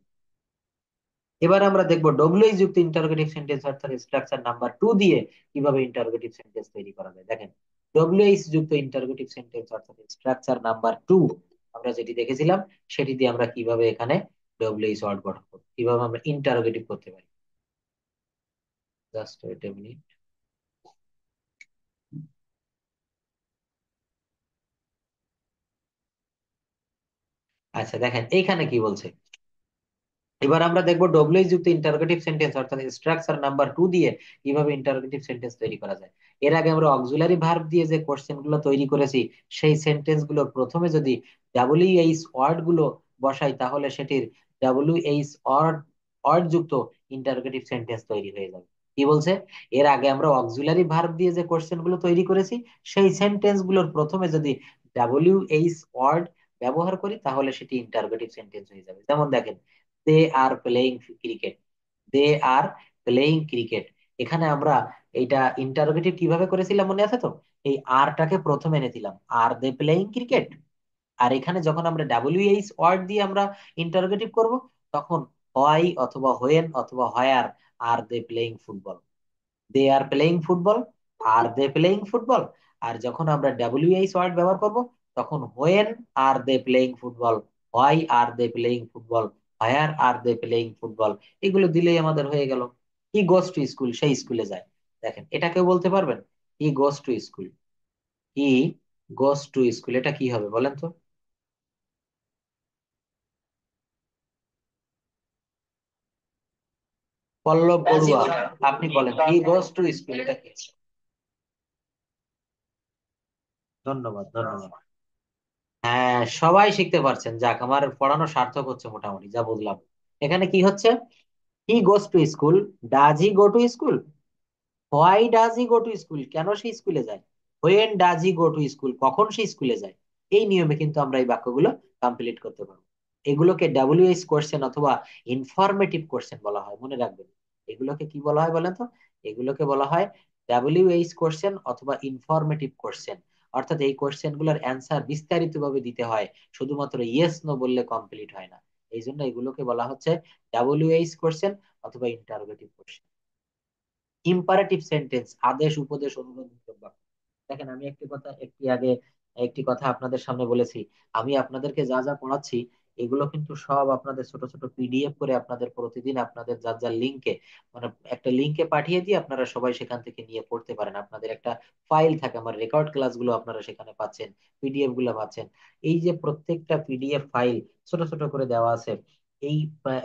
এবার আমরা দেখবো ডব্লিউএইচ যুক্ত ইন্টারোগেটিভ সেন্টেন্স অর্থাৎ স্ট্রাকচার নাম্বার টু দিয়ে কিভাবে ইন্টারোগেটিভ সেন্টেন্স তৈরি করা যায়। দেখেন, ডব্লিউএইচ যুক্ত ইন্টারোগেটিভ সেন্টেন্স অর্থাৎ স্ট্রাকচার নাম্বার টু আমরা যেটি দেখেছিলাম, সেটি দিয়ে আমরা কিভাবে এখানে ডব্লিউএইচ ওয়ার্ড গঠন করব, কিভাবে আমরা ইন্টারোগেটিভ করতে পারি। Just wait a minute. আচ্ছা দেখেন, এইখানে কি বলছে, এবার আমরা দেখবো ডব্লিউ যুক্ত ইন্টারোগেটিভ সেন্টেন্স অর্থাৎ স্ট্রাকচার নাম্বার 2 দিয়ে কিভাবে ইন্টারোগেটিভ সেন্টেন্স তৈরি করা যায়। এর আগে আমরা অক্সিলারি ভার্ব দিয়ে যে কোশ্চেন গুলো তৈরি করেছি, সেই সেন্টেন্স গুলোর প্রথমে যদি ডাব্লিউএইচ ওয়ার্ড গুলো বসাই, তাহলে সেটির ডাব্লিউএইচ ওয়ার্ড ওয়ার্ড যুক্ত ইন্টারোগেটিভ সেন্টেন্স তৈরি হয়ে যাবে। কি বলছে? এর আগে আমরা অক্সিলারি ভার্ব দিয়ে যে কোশ্চেন গুলো তৈরি করেছি, সেই সেন্টেন্স গুলোর প্রথমে যদি ডাব্লিউএইচ ওয়ার্ড ব্যবহার করি, তাহলে সেটি ইন্টারোগেটিভ সেন্টেন্স হয়ে যাবে। যেমন দেখেন, they are playing cricket, they are playing cricket. এখানে আমরা এইটা ইন্টারোগেটিভ কিভাবে করেছিলাম মনে আছে তো? এই আরটাকে প্রথমে এনেছিলাম, আর দে প্লেইং ক্রিকেট। আর এখানে যখন আমরা ডাব্লিউএইচ ওয়ার্ড দিয়ে আমরা ইন্টারোগেটিভ করব, তখন হোয়াই অথবা হোয়েন অথবা where are they playing football, they are playing football, are they playing football. আর যখন আমরা ডাব্লিউএইচ ওয়ার্ড ব্যবহার করব, তখন when are they playing football, why are they playing football, where are they playing football. এগুলো দিলেই আমাদের হয়ে গেল। হি গোস টু স্কুল, সেই স্কুলে যায়। দেখেন, এটা কেউ বলতে পারবেন? He goes to school, he goes to school, এটা কি হবে বলেন তো? পল্লব বড়ুয়া, আপনি বলেন হি গোস টু স্কুল এটা কি? ধন্যবাদ, ধন্যবাদ। হ্যাঁ, সবাই শিখতে পারছেন, যাক, আমার পড়ানো সার্থক হচ্ছে মোটামুটি যা বুঝলাম। এখানে কি হচ্ছে? He goes to school, does he go to school, why does he go to school, কেন সে স্কুলে যায়, when does he go to school, কখন সে স্কুলে যায়। এই নিয়মে কিন্তু আমরা এই বাক্যগুলো কমপ্লিট করতে পারবো। এগুলোকে ডাব্লিউএইচ কোশ্চেন অথবা ইনফরমেটিভ কোশ্চেন বলা হয়, মনে রাখবেন। এগুলোকে কি বলা হয় বলেন তো? এগুলোকে বলা হয় ডাব্লিউএইচ কোশ্চেন অথবা ইনফরমেটিভ কোশ্চেন। অর্থাৎ এই কোশ্চেন গুলোর অ্যান্সার বিস্তারিত ভাবে দিতে হয়, শুধুমাত্র ইয়েস নো বললে কমপ্লিট হয় না। এই জন্য এগুলোকে বলা হচ্ছে ডাব্লিউএইচ কোশ্চেন অথবা ইন্টারোগেটিভ কোশ্চেন। ইম্পারেটিভ সেন্টেন্স, আদেশ উপদেশ অনুরোধমূলক বাক্য। দেখেন, আমি একটি কথা আপনাদের সামনে বলেছি। আমি আপনাদেরকে যা যা পড়াচ্ছি, এগুলো কিন্তু সব আপনাদের ছোট ছোট পিডিএফ করে আপনাদের প্রতিদিন আপনাদের যার যার লিঙ্কে, মানে একটা লিঙ্কে পাঠিয়ে দিয়ে আপনারা সবাই সেখান থেকে নিয়ে পড়তে পারেন। আপনাদের একটা ফাইল থাকে, আমার রেকর্ড ক্লাসগুলো আপনারা সেখানে পাচ্ছেন, পিডিএফ গুলো পাচ্ছেন। এই যে প্রত্যেকটা পিডিএফ ফাইল ছোট ছোট করে দেওয়া আছে, এই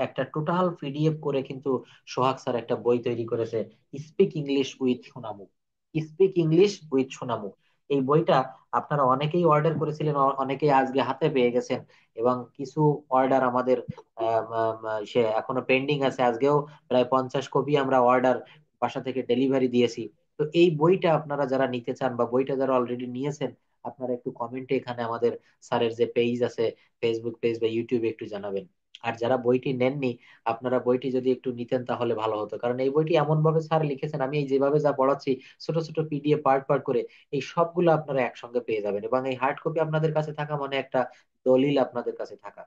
একটা টোটাল পিডিএফ করে কিন্তু সোহাগ স্যার একটা বই তৈরি করেছে, speak English with Sonamukh, speak English with Sonamukh. এই বইটা আপনারা অনেকেই অর্ডার করেছিলেন, অনেকেই আজকে হাতে পেয়ে গেছেন। এবং কিছু অর্ডার আমাদের সে এখনো পেন্ডিং আছে। আজকেও প্রায় 50 কপি আমরা অর্ডার বাসা থেকে ডেলিভারি দিয়েছি। তো এই বইটা আপনারা যারা নিতে চান বা বইটা যারা অলরেডি নিয়েছেন, আপনারা একটু কমেন্টে এখানে আমাদের স্যারের যে পেজ আছে, ফেসবুক পেজ বা ইউটিউবে, একটু জানাবেন। আর যারা বইটি নেননি, আপনারা বইটি যদি একটু নিতেন তাহলে ভালো হতো, কারণ এই বইটি এমন ভাবে স্যার লিখেছেন, আমি এই যেভাবে যা পড়াচ্ছি ছোট ছোট পিডিএফ পার্ট পার্ট করে, এই সবগুলো আপনারা একসঙ্গে পেয়ে যাবেন। এবং এই হার্ড কপি আপনাদের কাছে থাকা মানে একটা দলিল আপনাদের কাছে থাকা।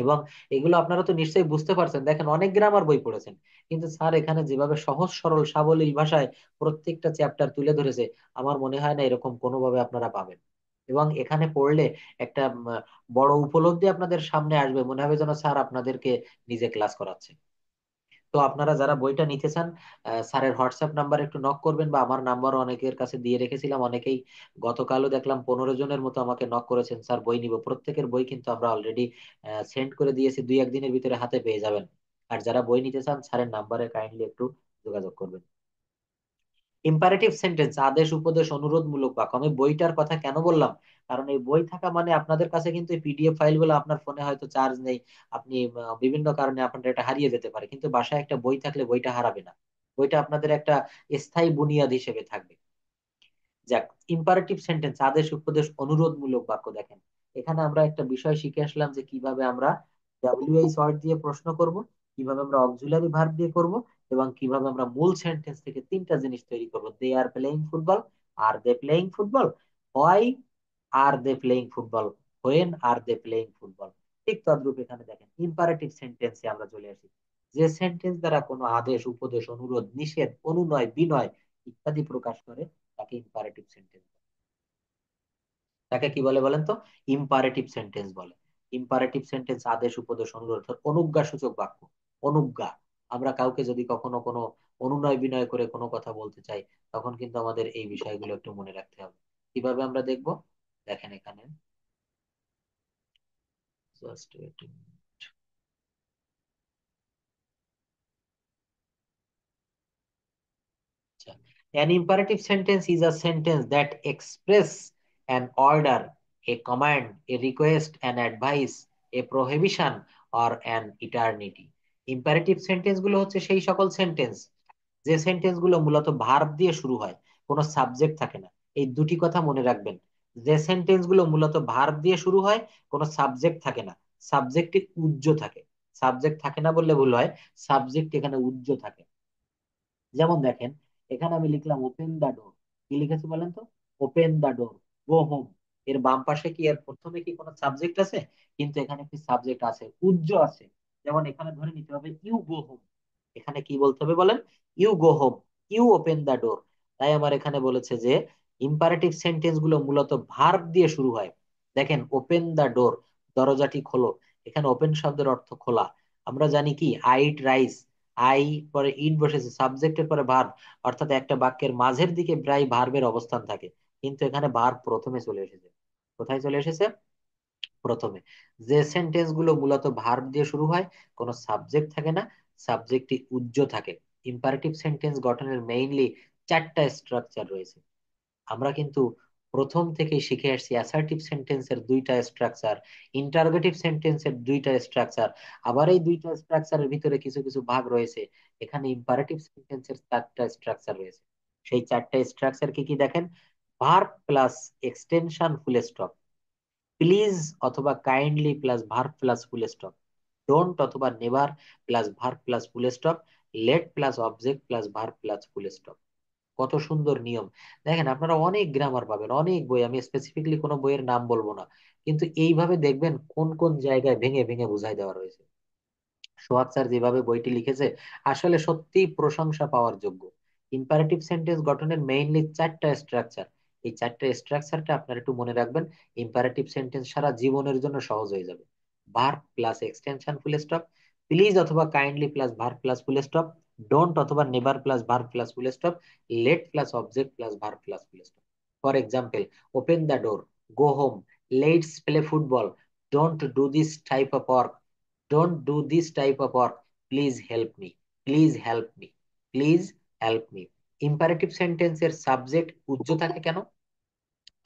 এবং এগুলো আপনারা তো নিশ্চয়ই বুঝতে পারছেন, দেখেন অনেক গ্রামার বই পড়েছেন, কিন্তু স্যার এখানে যেভাবে সহজ সরল সাবলীল ভাষায় প্রত্যেকটা চ্যাপ্টার তুলে ধরেছে, আমার মনে হয় না এরকম কোনোভাবে আপনারা পাবেন। এবং এখানে পড়লে একটা বড় উপলব্ধি আপনাদের সামনে আসবে, মনে হবে যেন স্যার আপনাদেরকে নিজে ক্লাস করাচ্ছে। তো আপনারা যারা বইটা নিতে চান, স্যারের হোয়াটসঅ্যাপ নাম্বার একটু নক করবেন, বা আমার নাম্বারও অনেকের কাছে দিয়ে রেখেছিলাম। অনেকেই গতকালও দেখলাম 15 জনের মতো আমাকে নক করেছেন, স্যার বই নিব। প্রত্যেকের বই কিন্তু আমরা অলরেডি সেন্ড করে দিয়েছি, 2-1 দিনের ভিতরে হাতে পেয়ে যাবেন। আর যারা বই নিতে চান, স্যারের নাম্বারে কাইন্ডলি একটু যোগাযোগ করবেন। ইম্পারেটিভ সেন্টেন্স, আদেশ উপদেশ অনুরোধমূলক বাক্য। আমি বইটার কথা কেন বললাম? কারণ এই বই থাকা মানে আপনাদের কাছে কিন্তু এই পিডিএফ ফাইলগুলো, আপনার ফোনে হয়তো চার্জ নেই, আপনি বিভিন্ন কারণে আপনার এটা হারিয়ে যেতে পারে, কিন্তু বাসায় একটা বই থাকলে বইটা হারাবে না। বইটা আপনাদের একটা স্থায়ী বুনিয়াদ হিসেবে থাকবে। যাক, ইম্পারেটিভ সেন্টেন্স, আদেশ উপদেশ অনুরোধমূলক বাক্য। দেখেন, এখানে আমরা একটা বিষয় শিখে আসলাম যে কিভাবে আমরা ডাব্লিউএইচ ওয়ার্ড দিয়ে প্রশ্ন করব, কিভাবে আমরা অক্সিলারি ভার্ব দিয়ে করব, এবং কিভাবে আমরা মূল সেন্টেন্স থেকে তিনটা জিনিস তৈরি করব: they are playing football, are they playing football, why are they playing football, when are they playing football. ঠিক তদ্রূপ এখানে দেখেন ইম্পারেটিভ সেন্টেন্সে আমরা চলে আসি। যে সেন্টেন্স দ্বারা কোনো আদেশ উপদেশ অনুরোধ নিষেধ অনুনয় বিনয় ইত্যাদি প্রকাশ করে, তাকে ইম্পারেটিভ সেন্টেন্স, তাকে কি বলে বলেন তো? ইম্পারেটিভ সেন্টেন্স বলে। ইম্পারেটিভ সেন্টেন্স আদেশ উপদেশ অনুরোধ অনুজ্ঞা সূচক বাক্য। অনুজ্ঞা, আমরা কাউকে যদি কখনো কোনো অনুনয় বিনয় করে কোনো কথা বলতে চাই, তখন কিন্তু আমাদের এই বিষয়গুলো একটু মনে রাখতে হবে। কিভাবে আমরা দেখব? দেখেন এখানে, just An imperative sentence is a sentence that express an order, a command, a request, an advice, a prohibition or an eternity. Imperative sentence গুলো হচ্ছে সেই সকল সেন্টেন্স যে সেন্টেন্স গুলো মূলত ভার্ব দিয়ে শুরু হয়, কোনো সাবজেক্ট থাকে না। এই দুটি কথা মনে রাখবেন, যে সেন্টেন্স গুলো মূলত ভার্ব দিয়ে শুরু হয়, কোনো সাবজেক্ট থাকে না, সাবজেক্টে উজ্জ থাকে। সাবজেক্ট থাকে না বললে ভুল হয়, সাবজেক্ট এখানে উজ্জ থাকে। যেমন দেখেন, এখানে আমি লিখলাম ওপেন দা ডোর। কি লিখেছি বলেন তো? Open the door, go home. এর বাম পাশে কি, এর প্রথমে কি কোনো সাবজেক্ট আছে? কিন্তু এখানে একটি সাবজেক্ট আছে, উজ্জ আছে। যেমন এখানে ধরে নিতে হবে ইউ গো হোম। এখানে কি বলতে হবে বলেন? You go home, you open the door. তাই আমার এখানে বলেছে যে ইম্পারেটিভ সেন্টেন্স গুলো মূলত ভার্ব দিয়ে শুরু হয়। দেখেন, ওপেন দা ডোর, দরজাটি খোলো। এখানে ওপেন শব্দের অর্থ খোলা। আমরা জানি কি, আই ইট রাইস, আই পরে ইট বসেছে, সাবজেক্টের পরে ভার্ব, অর্থাৎ একটা বাক্যের মাঝের দিকে প্রায় ভার্বের অবস্থান থাকে। কিন্তু এখানে ভার্ব প্রথমে চলে এসেছে। কোথায় চলে এসেছে? প্রথমে। যে সেন্টেন্স গুলো মূলত ভার্ব দিয়ে শুরু হয়, কোনো সাবজেক্ট থাকে না, সাবজেক্টটি উজ্জ থাকে। ইম্পারেটিভ সেন্টেন্স গঠনের মেইনলি চারটা স্ট্রাকচার রয়েছে। আমরা কিন্তু প্রথম থেকেই শিখে আসছি অ্যাসার্টিভ সেন্টেন্সের দুইটা স্ট্রাকচার, ইন্টারোগেটিভ সেন্টেন্সের দুইটা স্ট্রাকচার, আবার এই দুইটা স্ট্রাকচারের ভিতরে কিছু কিছু ভাগ রয়েছে। এখানে ইম্পারেটিভ সেন্টেন্সের চারটা স্ট্রাকচার রয়েছে। সেই চারটা স্ট্রাকচার কি কি দেখেন? Verb plus extension full stop, please অথবা kindly plus verb plus full stop, don't অথবা never plus verb plus full stop, let plus object plus verb plus full stop. কত সুন্দর নিয়ম! দেখেন, আপনারা অনেক গ্রামার পাবেন, অনেক বই, আমি স্পেসিফিকলি কোনো বইয়ের নাম বলবো না, কিন্তু এইভাবে দেখবেন কোন কোন জায়গায় ভেঙে ভেঙে বুঝাই দেওয়া রয়েছে। সোহাগ স্যার যেভাবে বইটি লিখেছে, আসলে সত্যি প্রশংসা পাওয়ার যোগ্য। ইম্পারেটিভ সেন্টেন্স গঠনের মেইনলি চারটা স্ট্রাকচার। এই চারটা স্ট্রাকচারটা আপনারা একটু মনে রাখবেন, ইম্পারেটিভ সেন্টেন্স সারা জীবনের জন্য সহজ হয়ে যাবে। Verb plus extension full stop, please অথবা kindly plus verb plus full stop, don't অথবা never plus verb plus full stop, let plus object plus verb plus full stop. For example, open the door, go home, let's play football, don't do this type of work, don't do this type of work, please help me, please help me, please help me. Imperative সেন্টেন্সের subject উজ্জ থাকে কেন?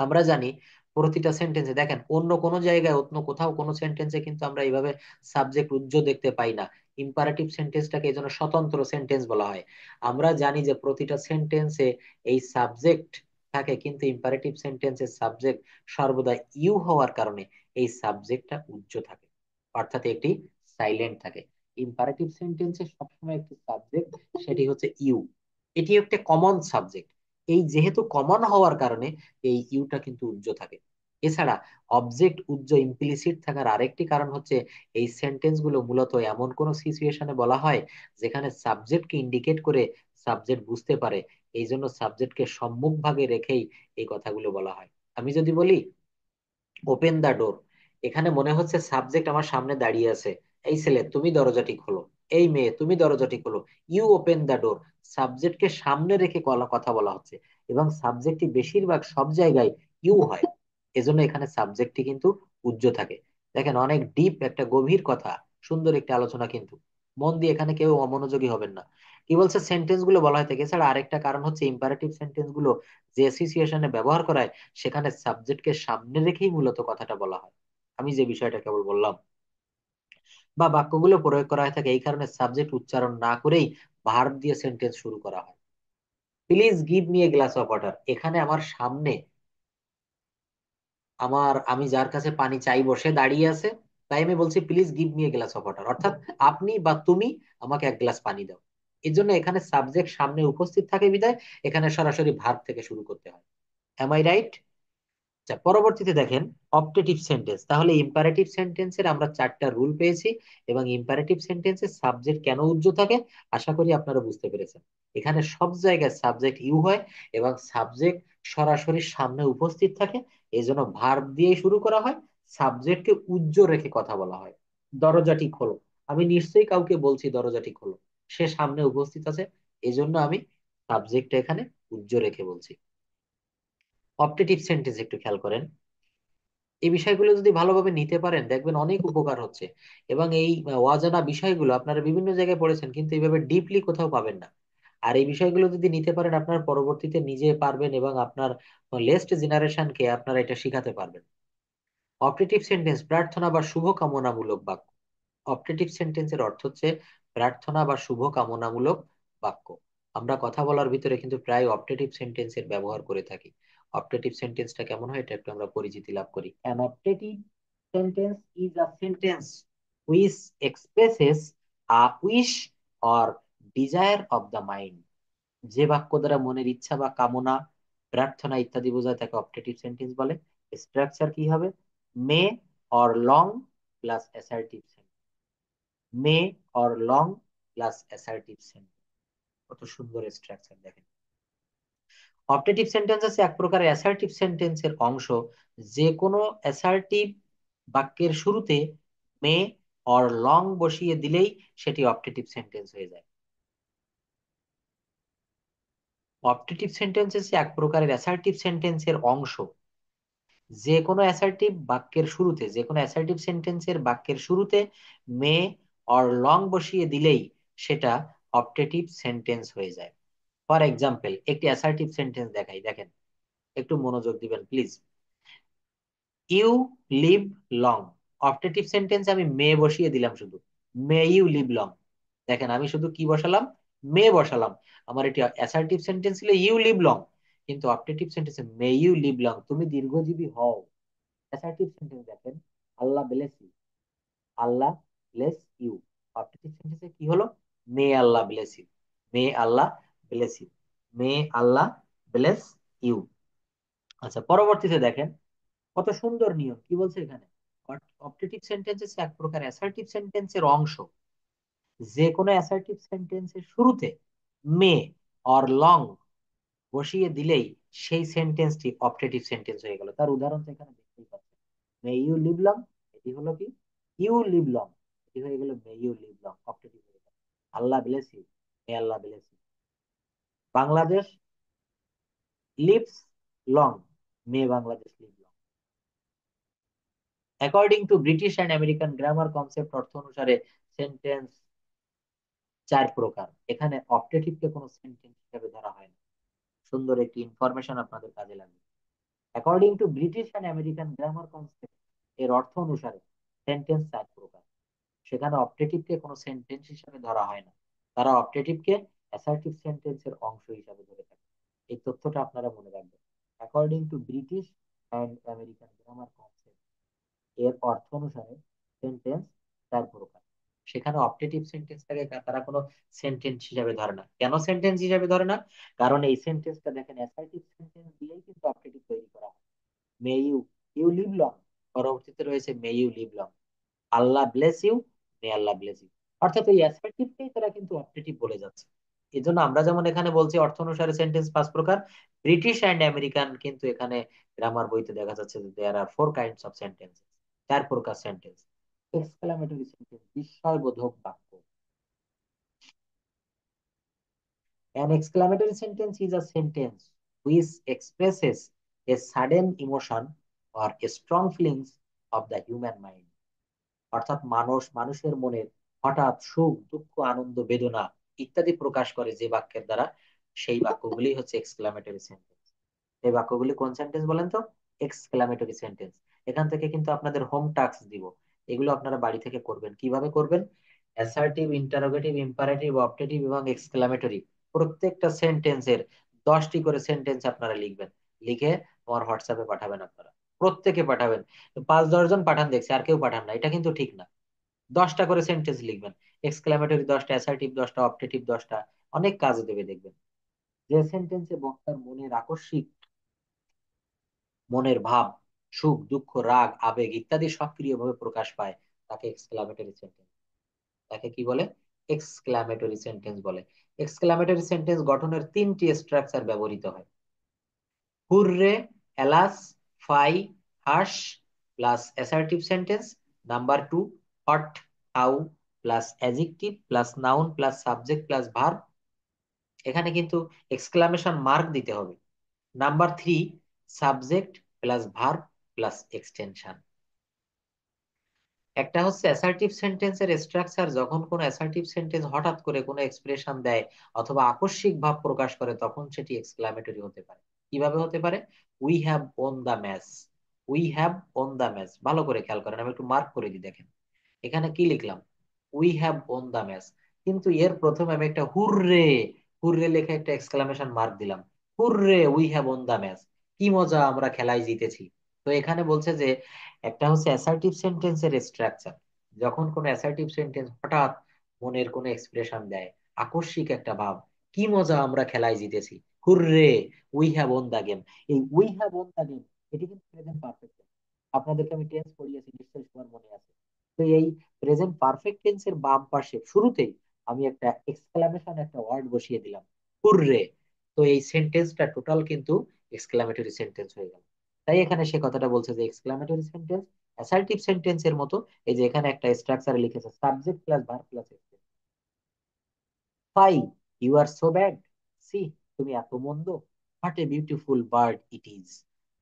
আমরা জানি প্রতিটা সেন্টেন্সে, দেখেন অন্য কোনো জায়গায়, অন্য কোথাও কোনো সেন্টেন্সে কিন্তু আমরা এইভাবে সাবজেক্ট উজ্জ দেখতে পাই না। ইম্পারেটিভ সেন্টেন্সটাকে এই জন্য স্বতন্ত্র সেন্টেন্স বলা হয়। আমরা জানি যে প্রতিটা সেন্টেন্সে এই সাবজেক্ট থাকে, কিন্তু ইম্পারেটিভ সেন্টেন্সের সাবজেক্ট সর্বদা ইউ হওয়ার কারণে এই সাবজেক্টটা উজ্জ থাকে, অর্থাৎ একটি সাইলেন্ট থাকে। ইম্পারেটিভ সেন্টেন্সে সবসময় একটি সাবজেক্ট, সেটি হচ্ছে ইউ। এটি একটা কমন সাবজেক্ট। এই যেহেতু কমন হওয়ার কারণে এই ইউটা কিন্তু উজ্জ থাকে। এছাড়া অবজেক্ট উজ্জ ইমপ্লিসিট থাকার আরেকটি কারণ হচ্ছে, এই সেন্টেন্স গুলো মূলত এমন কোন সিচুয়েশনে বলা হয় যেখানে সাবজেক্টকে ইন্ডিকেট করে সাবজেক্ট বুঝতে পারে। এই জন্য সাবজেক্টকে সম্মুখ ভাগে রেখেই এই কথাগুলো বলা হয়। আমি যদি বলি ওপেন দা ডোর, এখানে মনে হচ্ছে সাবজেক্ট আমার সামনে দাঁড়িয়ে আছে, এই ছেলে তুমি দরজাটি খোলো, এই মেয়ে তুমি দরজাটি খোলো, ইউ ওপেন দা ডোর। সাবজেক্টকে সামনে রেখে কথা বলা হচ্ছে, এবং সাবজেক্টটি বেশিরভাগ সব জায়গায় ইউ হয়। এজন্য এখানে সাবজেক্টটি কিন্তু উজ্জ থাকে। দেখেন, অনেক ডিপ একটা গভীর কথা, সুন্দর একটি আলোচনা কিন্তু। মন দিয়ে এখানে কেউ অমনোযোগী হবেন না। কি বলছে, সেন্টেন্স গুলো বলা হয় থাকে। এছাড়া আরেকটা কারণ হচ্ছে, ইম্পারেটিভ সেন্টেন্স গুলো যে সিচুয়েশনে ব্যবহার করা হয়, সেখানে সাবজেক্টকে সামনে রেখেই মূলত কথাটা বলা হয়। আমি যে বিষয়টা কেবল বললাম, বা বাক্যগুলো প্রয়োগ করা হয়ে থাকে, এই কারণে সাবজেক্ট উচ্চারণ না করেই ভার্ব দিয়ে সেন্টেন্স শুরু করা হয়। Please give me a glass of water, এখানে আমার সামনে আমি যার কাছে পানি চাইবো সে দাঁড়িয়ে আছে, তাই আমি বলছি please give me a glass of water, অর্থাৎ আপনি বা তুমি আমাকে এক গ্লাস পানি দাও। এই জন্য এখানে সাবজেক্ট সামনে উপস্থিত থাকে বিধায় এখানে সরাসরি ভার্ব থেকে শুরু করতে হয়। Am I right? আচ্ছা, পরবর্তীতে দেখেন অপটেটিভ সেন্টেন্স। তাহলে ইম্পারেটিভ সেন্টেন্সের আমরা চারটা রুল পেয়েছি, এবং ইম্পারেটিভ সেন্টেন্সের সাবজেক্ট কেন উজ্জ্ব থাকে আশা করি আপনারা বুঝতে পেরেছেন। এখানে সব জায়গায় সাবজেক্ট ইউ হয়, এবং সাবজেক্ট সরাসরি সামনে উপস্থিত থাকে। এই জন্য ভার্ব দিয়ে শুরু করা হয়, সাবজেক্টকে উজ্জ্ব রেখে কথা বলা হয়। দরজাটি খোলো, আমি নিশ্চয়ই কাউকে বলছি দরজাটি খোলো, সে সামনে উপস্থিত আছে, এই জন্য আমি সাবজেক্টটা এখানে উজ্জ্ব রেখে বলছি। অপটেটিভ সেন্টেন্স একটু খেয়াল করেন, এই বিষয়গুলো যদি ভালোভাবে নিতে পারেন দেখবেন অনেক উপকার হচ্ছে। এবং এই অজানা বিষয়গুলো আপনারা বিভিন্ন জায়গায় পড়েছেন, কিন্তু এইভাবে ডিপলি কোথাও পাবেন না। আর এই বিষয়গুলো যদি নিতে পারেন, আপনার পরবর্তীতে নিজে পারবেন এবং আপনার নেক্সট জেনারেশনকে আপনারা এটা শিখাতে পারবেন। অপটেটিভ সেন্টেন্স, প্রার্থনা বা শুভকামনামূলক বাক্য। অপটেটিভ সেন্টেন্সের অর্থ হচ্ছে প্রার্থনা বা শুভকামনামূলক বাক্য। আমরা কথা বলার ভিতরে কিন্তু প্রায় অপটেটিভ সেন্টেন্সের ব্যবহার করে থাকি। অপটেটিভ সেন্টেন্সটা কেমন হয় এটা একটু আমরা পরিচিতি লাভ করি। An optative sentence is a sentence which expresses a wish or desire of the mind. যে বাক্য দ্বারা মনের ইচ্ছা বা কামনা, প্রার্থনা ইত্যাদি বোঝায় তাকে অপটেটিভ সেন্টেন্স বলে। স্ট্রাকচার কি হবে? মে or long plus assertive sentence. May or long plus assertive sentence. কত সুন্দর স্ট্রাকচার দেখেন। অপটেটিভ সেন্টেন্স আছে এক প্রকার অ্যাসার্টিভ সেন্টেন্সের অংশ। যে কোনো অ্যাসার্টিভ বাক্যের শুরুতে মে অর লং বসিয়ে দিলেই সেটি অপটেটিভ সেন্টেন্স হয়ে যায়। অপটেটিভ সেন্টেন্স হচ্ছে এক প্রকারের অ্যাসার্টিভ সেন্টেন্সের অংশ। যে কোনো অ্যাসার্টিভ বাক্যের শুরুতে, যে কোনো অ্যাসার্টিভ সেন্টেন্সের বাক্যের শুরুতে মে অর লং বসিয়ে দিলেই সেটা অপটেটিভ সেন্টেন্স হয়ে যায়। ফর এক্সাম্পল, একটি অ্যাসার্টিভ সেন্টেন্স দেখাই, দেখেন, একটু মনোযোগ দিবেন please. You live long, optative sentence আমি মে বসিয়ে দিলাম শুধু, মে ইউ লিভ লং। দেখেন আমি শুধু কি বসালাম? মে বসালাম। আমার এটি অ্যাসার্টিভ সেন্টেন্স ছিল ইউ লিভ লং, কিন্তু অপটেটিভ সেন্টেন্সে মে ইউ লিভ লং, তুমি দীর্ঘজীবী হও। অ্যাসার্টিভ সেন্টেন্স দেখেন, Allah bless you, Allah bless you. Optative সেন্টেন্সে কি হলো? May Allah bless you, may Allah bless you, may Allah bless you. আচ্ছা, পরবর্তীতে দেখেন কত সুন্দর নিয়ম, কি বলছে এখানে? অপটেটিভ সেন্টেন্স এক প্রকার অ্যাসার্টিভ সেন্টেন্সের অংশ। যে কোনো অ্যাসার্টিভ সেন্টেন্সের শুরুতে মে অর লং বসিয়ে দিলেই সেই সেন্টেন্সটি অপটেটিভ সেন্টেন্স হয়ে গেল। তার উদাহরণ তো এখানে দেখতেই পাচ্ছেন। মে ইউ লিভ লং, এটি হলো কি? ইউ লিভ লং, এটি হয়ে গেল may you live long, optative হয়ে গেল। Allah bless you, may Allah bless you. Bangladesh lives long, may Bangladesh live long. According to British and American grammar concept, অর্থ অনুসারে সেন্টেন্স চার প্রকার। এখানে অপটেটিভকে কোনো সেন্টেন্স হিসেবে ধরা হয় না। সুন্দর একটি ইনফরমেশন আপনাদের কাজে লাগবে। According to British and American grammar concept, এর অর্থ অনুসারে সেন্টেন্স চার প্রকার। সেখানে অপটেটিভকে কোনো সেন্টেন্স হিসেবে ধরা হয় না। তারা অপটেটিভকে অ্যাসার্টিভ সেন্টেন্সের অংশ হিসাবে ধরে থাকে। এই তথ্যটা আপনারা মনে রাখবেন। According to British and American grammar concept, এর অর্থ অনুসারে সেন্টেন্স চার প্রকার। সেখানে অপটেটিভ সেন্টেন্সটাকে তারা কোনো সেন্টেন্স হিসাবে ধরে না। কেন সেন্টেন্স হিসাবে ধরে না? কারণ এই সেন্টেন্সটা দেখেন অ্যাসার্টিভ সেন্টেন্স দিয়েই কিন্তু অপটেটিভ তৈরি করা হয়। May you, you live long, পরবর্তীতে রয়েছে may you live long. Allah bless you, may Allah bless you. অর্থাৎ এই অ্যাসার্টিভকেই তারা কিন্তু অপটেটিভ বলে যাচ্ছে। এই জন্য আমরা যেমন এখানে বলছি অর্থ অনুসারে সেন্টেন্স পাঁচ প্রকার, ব্রিটিশ অ্যান্ড আমেরিকান কিন্তু এখানে গ্রামার বইতে দেখা যাচ্ছে যে দেয়ার আর ফোর কাইন্ডস অফ সেন্টেন্স, চার প্রকার সেন্টেন্স। এক্সক্লামেটরি সেন্টেন্স, বিস্ময়বোধক বাক্য। An exclamatory sentence is a sentence which expresses a sudden emotion or strong feelings of the human mind. অর্থাৎ মানুষের মনের হঠাৎ সুখ দুঃখ আনন্দ বেদনা ইত্যাদি প্রকাশ করে যে বাক্যের দ্বারা, সেই বাক্যগুলি হচ্ছে এক্সক্লামেটরি সেন্টেন্স। এই বাক্যগুলি কোন সেন্টেন্স বলেন তো? Exclamatory sentence. এখান থেকে কিন্তু আপনাদের হোম টাস্ক দিব, এগুলো আপনারা বাড়ি থেকে করবেন। কিভাবে করবেন? অ্যাসার্টিভ, ইন্টারোগেটিভ, ইম্পারেটিভ, অবজেক্টিভ এবং এক্সক্লামেটরি প্রত্যেকটা সেন্টেন্সের 10টি করে সেন্টেন্স আপনারা লিখবেন। লিখে আমার হোয়াটসঅ্যাপে পাঠাবেন। আপনারা প্রত্যেকে পাঠাবেন। 5-10 জন পাঠান দেখছি, আর কেউ পাঠান না, এটা কিন্তু ঠিক না। 10টা করে সেন্টেন্স লিখবেন। এক্সক্লামেটরি 10টা, অ্যাসার্টিভ 10টা, অবজেক্টিভ 10টা। অনেক কাজ দেবে দেখবেন। যে সেন্টেন্সে বক্তার মনের আকস্মিক মনের ভাব, সুখ দুঃখ রাগ আবেগ ইত্যাদি সক্রিয়ভাবে প্রকাশ পায়, তাকে এক্সক্লামেটরি সেন্টেন্স, তাকে কি বলে? এক্সক্লামেটরি সেন্টেন্স বলে। এক্সক্লামেটরি সেন্টেন্স গঠনের 3টি স্ট্রাকচার ব্যবহৃত হয়। Hurray, alas, fie, hush plus assertive sentence. Number 2, what, how plus adjective plus noun plus subject plus verb. এখানে কিন্তু এক্সক্লামেশন মার্ক দিতে হবে। Number 3, subject plus verb plus extension. একটা হচ্ছে অ্যাসার্টিভ সেন্টেন্সের স্ট্রাকচার, যখন কোনো অ্যাসার্টিভ সেন্টেন্স হঠাৎ করে কোনো এক্সপ্রেশন দেয় অথবা আকস্মিক ভাব প্রকাশ করে তখন সেটি এক্সক্লামেটরি হতে পারে। কিভাবে হতে পারে? We have won the match. We have won the match, ভালো করে খেয়াল করেন, আমি একটু মার্ক করে দিই দেখেন। এখানে কি লিখলাম? We have won the match, কিন্তু এর প্রথমে আমি একটা হুররে, হুররে লেখা একটা এক্সক্লামেশন মার্ক দিলাম। Hurray, we have won the match, কি মজা আমরা খেলায় জিতেছি। তো এখানে বলছে যে একটা হচ্ছে অ্যাসার্টিভ সেন্টেন্সের স্ট্রাকচার, যখন কোনো অ্যাসার্টিভ সেন্টেন্স হঠাৎ মনের কোনো এক্সপ্রেশন দেয়, আকস্মিক একটা ভাব, কি মজা আমরা খেলায় জিতেছি, hurray, we have won the game. এই we have won the game, এটি কিন্তু প্রেজেন্ট পারফেক্ট। আপনাদেরকে আমি টেন্স পড়িয়েছি, নিশ্চয়ই সবার মনে আছে। তো এই প্রেজেন্ট পারফেক্ট টেন্সের বাম পাশে শুরুতেই আমি একটা এক্সক্লামেশন, একটা ওয়ার্ড বসিয়ে দিলাম, হুররে। তো এই সেন্টেন্সটা টোটাল কিন্তু এক্সক্লামেটরি সেন্টেন্স হয়ে গেল। তাই এখানে সে কথাটা বলছে যে এক্সক্লামেটরি সেন্টেন্স অ্যাসার্টিভ সেন্টেন্সের মতো। এই যে এখানে একটা স্ট্রাকচার লিখেছে, subject plus verb plus fie, you are so bad, see, তুমি এত মন্দ, what a beautiful bird it is,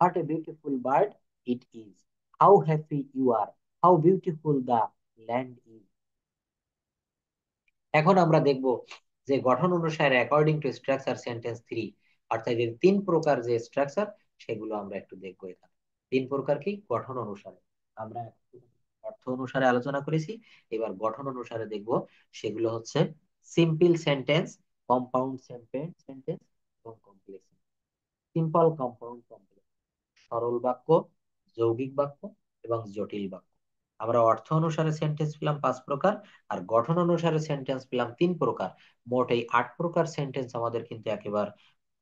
what a beautiful bird it is, how happy you are, how beautiful the land is. এখন আমরা দেখব যে গঠন অনুসারে according to structure sentence three, অর্থাৎ এই তিন প্রকার যে স্ট্রাকচার, সেগুলো আমরা একটু দেখবো এখানে। তিন প্রকার কি? গঠন অনুসারে। আমরা অর্থ অনুসারে আলোচনা করেছি, এবার গঠন অনুসারে দেখব। সেগুলো হচ্ছে simple sentence, compound sentence sentence এবং কমপ্লেক্স। Simple, compound, complex. সরল বাক্য, যৌগিক বাক্য এবং জটিল বাক্য। আমরা অর্থ অনুসারে সেন্টেন্স পেলাম পাঁচ প্রকার, আর গঠন অনুসারে সেন্টেন্স পেলাম তিন প্রকার। মোট এই আট প্রকার সেন্টেন্স আমাদের কিন্তু একেবারে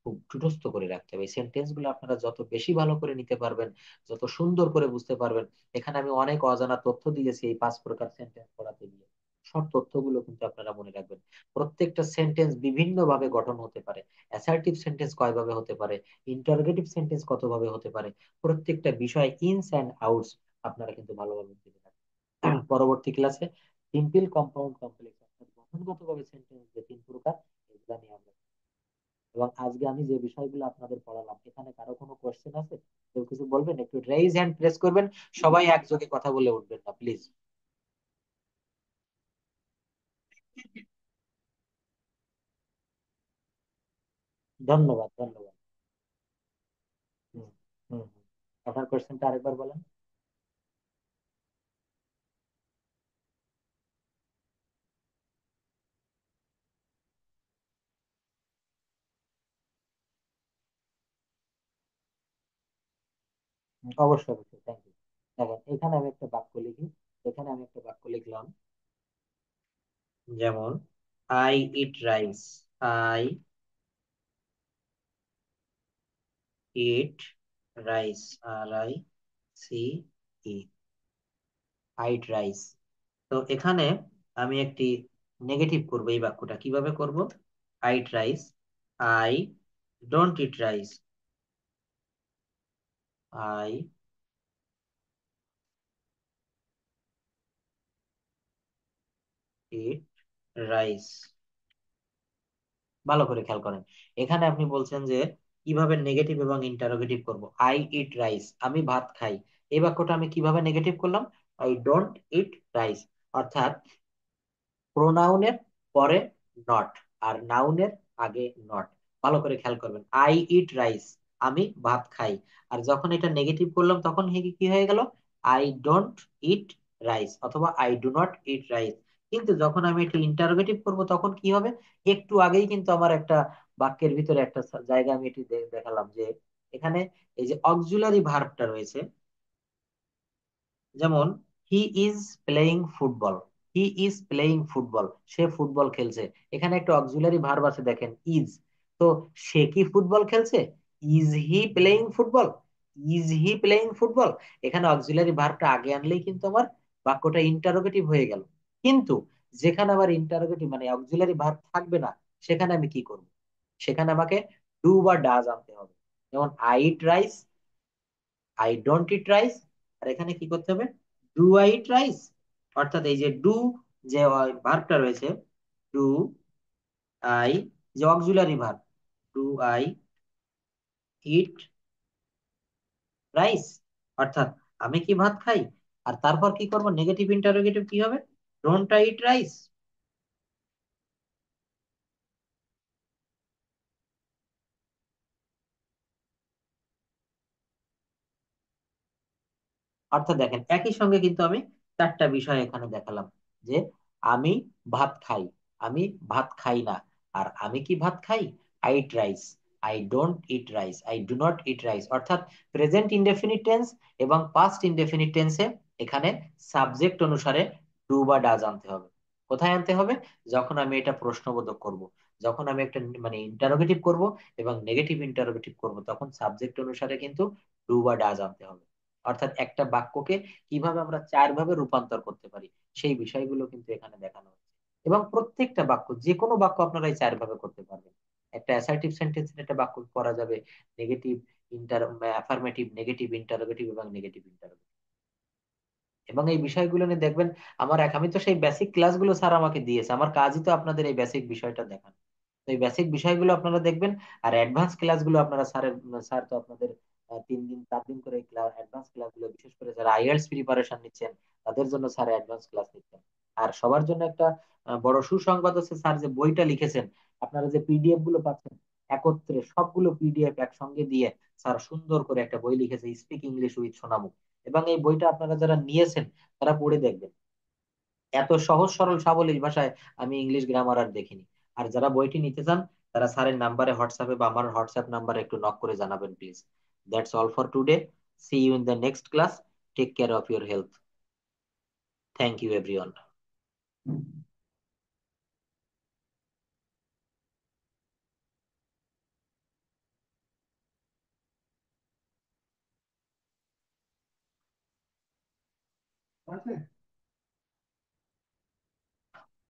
খুব ঠুটস্থ করে রাখতে হবে। এই সেন্টেন্স গুলো আপনারা যত বেশি ভালো করে নিতে পারবেন, যত সুন্দর করে বুঝতে পারবেন। এখানে আমি অনেক অজানা তথ্য দিয়েছি এই পাঁচ প্রকার সেন্টেন্স পড়াতে গিয়ে, সব তথ্যগুলো কিন্তু আপনারা মনে রাখবেন। প্রত্যেকটা সেন্টেন্স বিভিন্ন ভাবে গঠন হতে পারে। অ্যাসার্টিভ সেন্টেন্স কয়ভাবে হতে পারে, ইন্টারোগেটিভ সেন্টেন্স কতভাবে হতে পারে, প্রত্যেকটা বিষয় ইনস অ্যান্ড আউটস আপনারা কিন্তু ভালোভাবে জেনে রাখবেন। পরবর্তী ক্লাসে সিম্পল, কম্পাউন্ড, কমপ্লেক্স অর্থাৎ গঠনগতভাবে সেন্টেন্স যে তিন প্রকার, এগুলা নিয়ে আমরা। এবং আজকে আমি যে বিষয়গুলো আপনাদের পড়ালাম, এখানে কারো কোনো কোশ্চেন আছে? কেউ কিছু বলবেন? একটু রেইজ হ্যান্ড প্রেস করবেন, সবাই একযোগে কথা বলে উঠবেন না প্লিজ। ধন্যবাদ, ধন্যবাদ। হুম, হুম, হুম। আপনার কোশ্চেনটা আরেকবার বলেন। অবশ্যই, অবশ্যই, থ্যাংক ইউ। দেখেন এখানে আমি একটা বাক্য লিখি, এখানে আমি একটা বাক্য লিখলাম, যেমন I eat rice, I eat rice, আর I see E, I eat rice. তো এখানে আমি একটি নেগেটিভ করব, এই বাক্যটা কিভাবে করব? I eat rice, I don't eat rice, I eat rice. ভালো করে খেয়াল করেন, এখানে আপনি বলছেন যে কিভাবে নেগেটিভ এবং ইন্টারোগেটিভ করব। আই ইট রাইস, আমি ভাত খাই। এই বাক্যটা আমি কিভাবে নেগেটিভ করলাম? আই ডোন্ট ইট রাইস, অর্থাৎ প্রোনাউনের পরে নট, আর নাউনের আগে নট। ভালো করে খেয়াল করবেন, আই ইট রাইস, আমি ভাত খাই। আর যখন এটা নেগেটিভ করলাম তখন কি কি হয়ে গেল? আই ডোন্ট ইট রাইস অথবা I do not eat rice. কিন্তু যখন আমি এটা ইন্টারোগেটিভ করব তখন কি হবে? একটু আগেই কিন্তু আমার একটা বাক্যের ভিতরে একটা জায়গা আমি এটি দেখালাম যে এখানে এই যে অক্সিলারি ভার্বটা রয়েছে, যেমন he is playing football, he is playing football, say football খেলছে। এখানে একটা অক্সিলারি ভার্ব আছে দেখেন, ইজ। তো সে কি ফুটবল খেলছে? Is he playing football, is he playing football. এখানে অক্সিলারি ভার্বটা আগে আনলেই কিন্তু আমার বাক্যটা ইন্টারোগেটিভ হয়ে গেল। কিন্তু যেখানে আমার ইন্টারোগেটিভ মানে অক্সিলারি ভার্ব থাকবে না, সেখানে আমি কি করব? সেখানে আমাকে ডু বা ডাজ আনতে হবে। যেমন I eat rice, I don't eat rice. আর এখানে কি করতে হবে? Do I eat rice. অর্থাৎ এই যে ডু, যে ভার্বটা রয়েছে, ডু আই, যে auxiliary verb, do I eat rice, অর্থাৎ আমি কি ভাত খাই? আর তারপর কি করব, নেগেটিভ ইন্টারোগেটিভ কি হবে? Don't I eat rice. অর্থাৎ দেখেন, একই সঙ্গে কিন্তু আমি চারটা বিষয় এখানে দেখালাম, যে আমি ভাত খাই, আমি ভাত খাই না, আর আমি কি ভাত খাই, I eat rice, I don't eat rice, I do not it rice. অর্থাৎ প্রেজেন্ট ইনডেফিনিট টেন্স এবং পাস্ট ইনডেফিনিট টেন্সে এখানে সাবজেক্ট অনুসারে ডু বা ডাজ আনতে হবে। কোথায় আনতে হবে? যখন আমি এটা প্রশ্নবোধক করব, যখন আমি একটা মানে ইন্টারোগেটিভ করব এবং নেগেটিভ ইন্টারোগেটিভ করব, তখন সাবজেক্ট অনুসারে কিন্তু ডু বা ডাজ আনতে হবে। অর্থাৎ একটা বাক্যকে কিভাবে আমরা চার ভাবে রূপান্তর করতে পারি, সেই বিষয়গুলো কিন্তু এখানে দেখানো হচ্ছে। এবং প্রত্যেকটা বাক্য, যে কোনো বাক্য আপনারা এই চার ভাবে করতে পারবেন। একটা অ্যাসার্টিভ সেন্টেন্সের একটা বাক্য করা যাবে negative, inter affirmative, negative interrogative এবং নেগেটিভ ইন্টারোগেটিভ। এবং এই বিষয়গুলো নিয়ে দেখবেন, আমি তো সেই বেসিক ক্লাসগুলো স্যার আমাকে দিয়েছে, আমার কাজই তো আপনাদের এই বেসিক বিষয়টা দেখানো। তো এই বেসিক বিষয়গুলো আপনারা দেখবেন। আর অ্যাডভান্স ক্লাসগুলো আপনারা স্যার তো আপনাদের 3 দিন 4 দিন করে অ্যাডভান্স ক্লাসগুলো, বিশেষ করে যারা আইএলটিএস প্রিপারেশন নিচ্ছেন তাদের জন্য স্যার অ্যাডভান্স ক্লাস নিচ্ছেন। আর সবার জন্য একটা বড় সুসংবাদ হচ্ছে, স্যার যে বইটা লিখেছেন, আপনারা যে পিডিএফ গুলো পাচ্ছেন, একত্রে সবগুলো পিডিএফ একসঙ্গে দিয়ে স্যার সুন্দর করে একটা বই লিখেছে, স্পিক ইংলিশ উইথ সোনামুখ। এবং এই বইটা আপনারা যারা নিয়েছেন তারা পড়ে দেখবেন, এত সহজ সরল সাবলীল ভাষায় আমি ইংলিশ গ্রামার আর দেখিনি। আর যারা বইটি নিতে চান, তারা স্যারের নাম্বারে হোয়াটসঅ্যাপে বা আমার হোয়াটসঅ্যাপ নাম্বারে একটু নক করে জানাবেন please. That's all for today. See you in the next class. Take care of your health. Thank you everyone. আছে।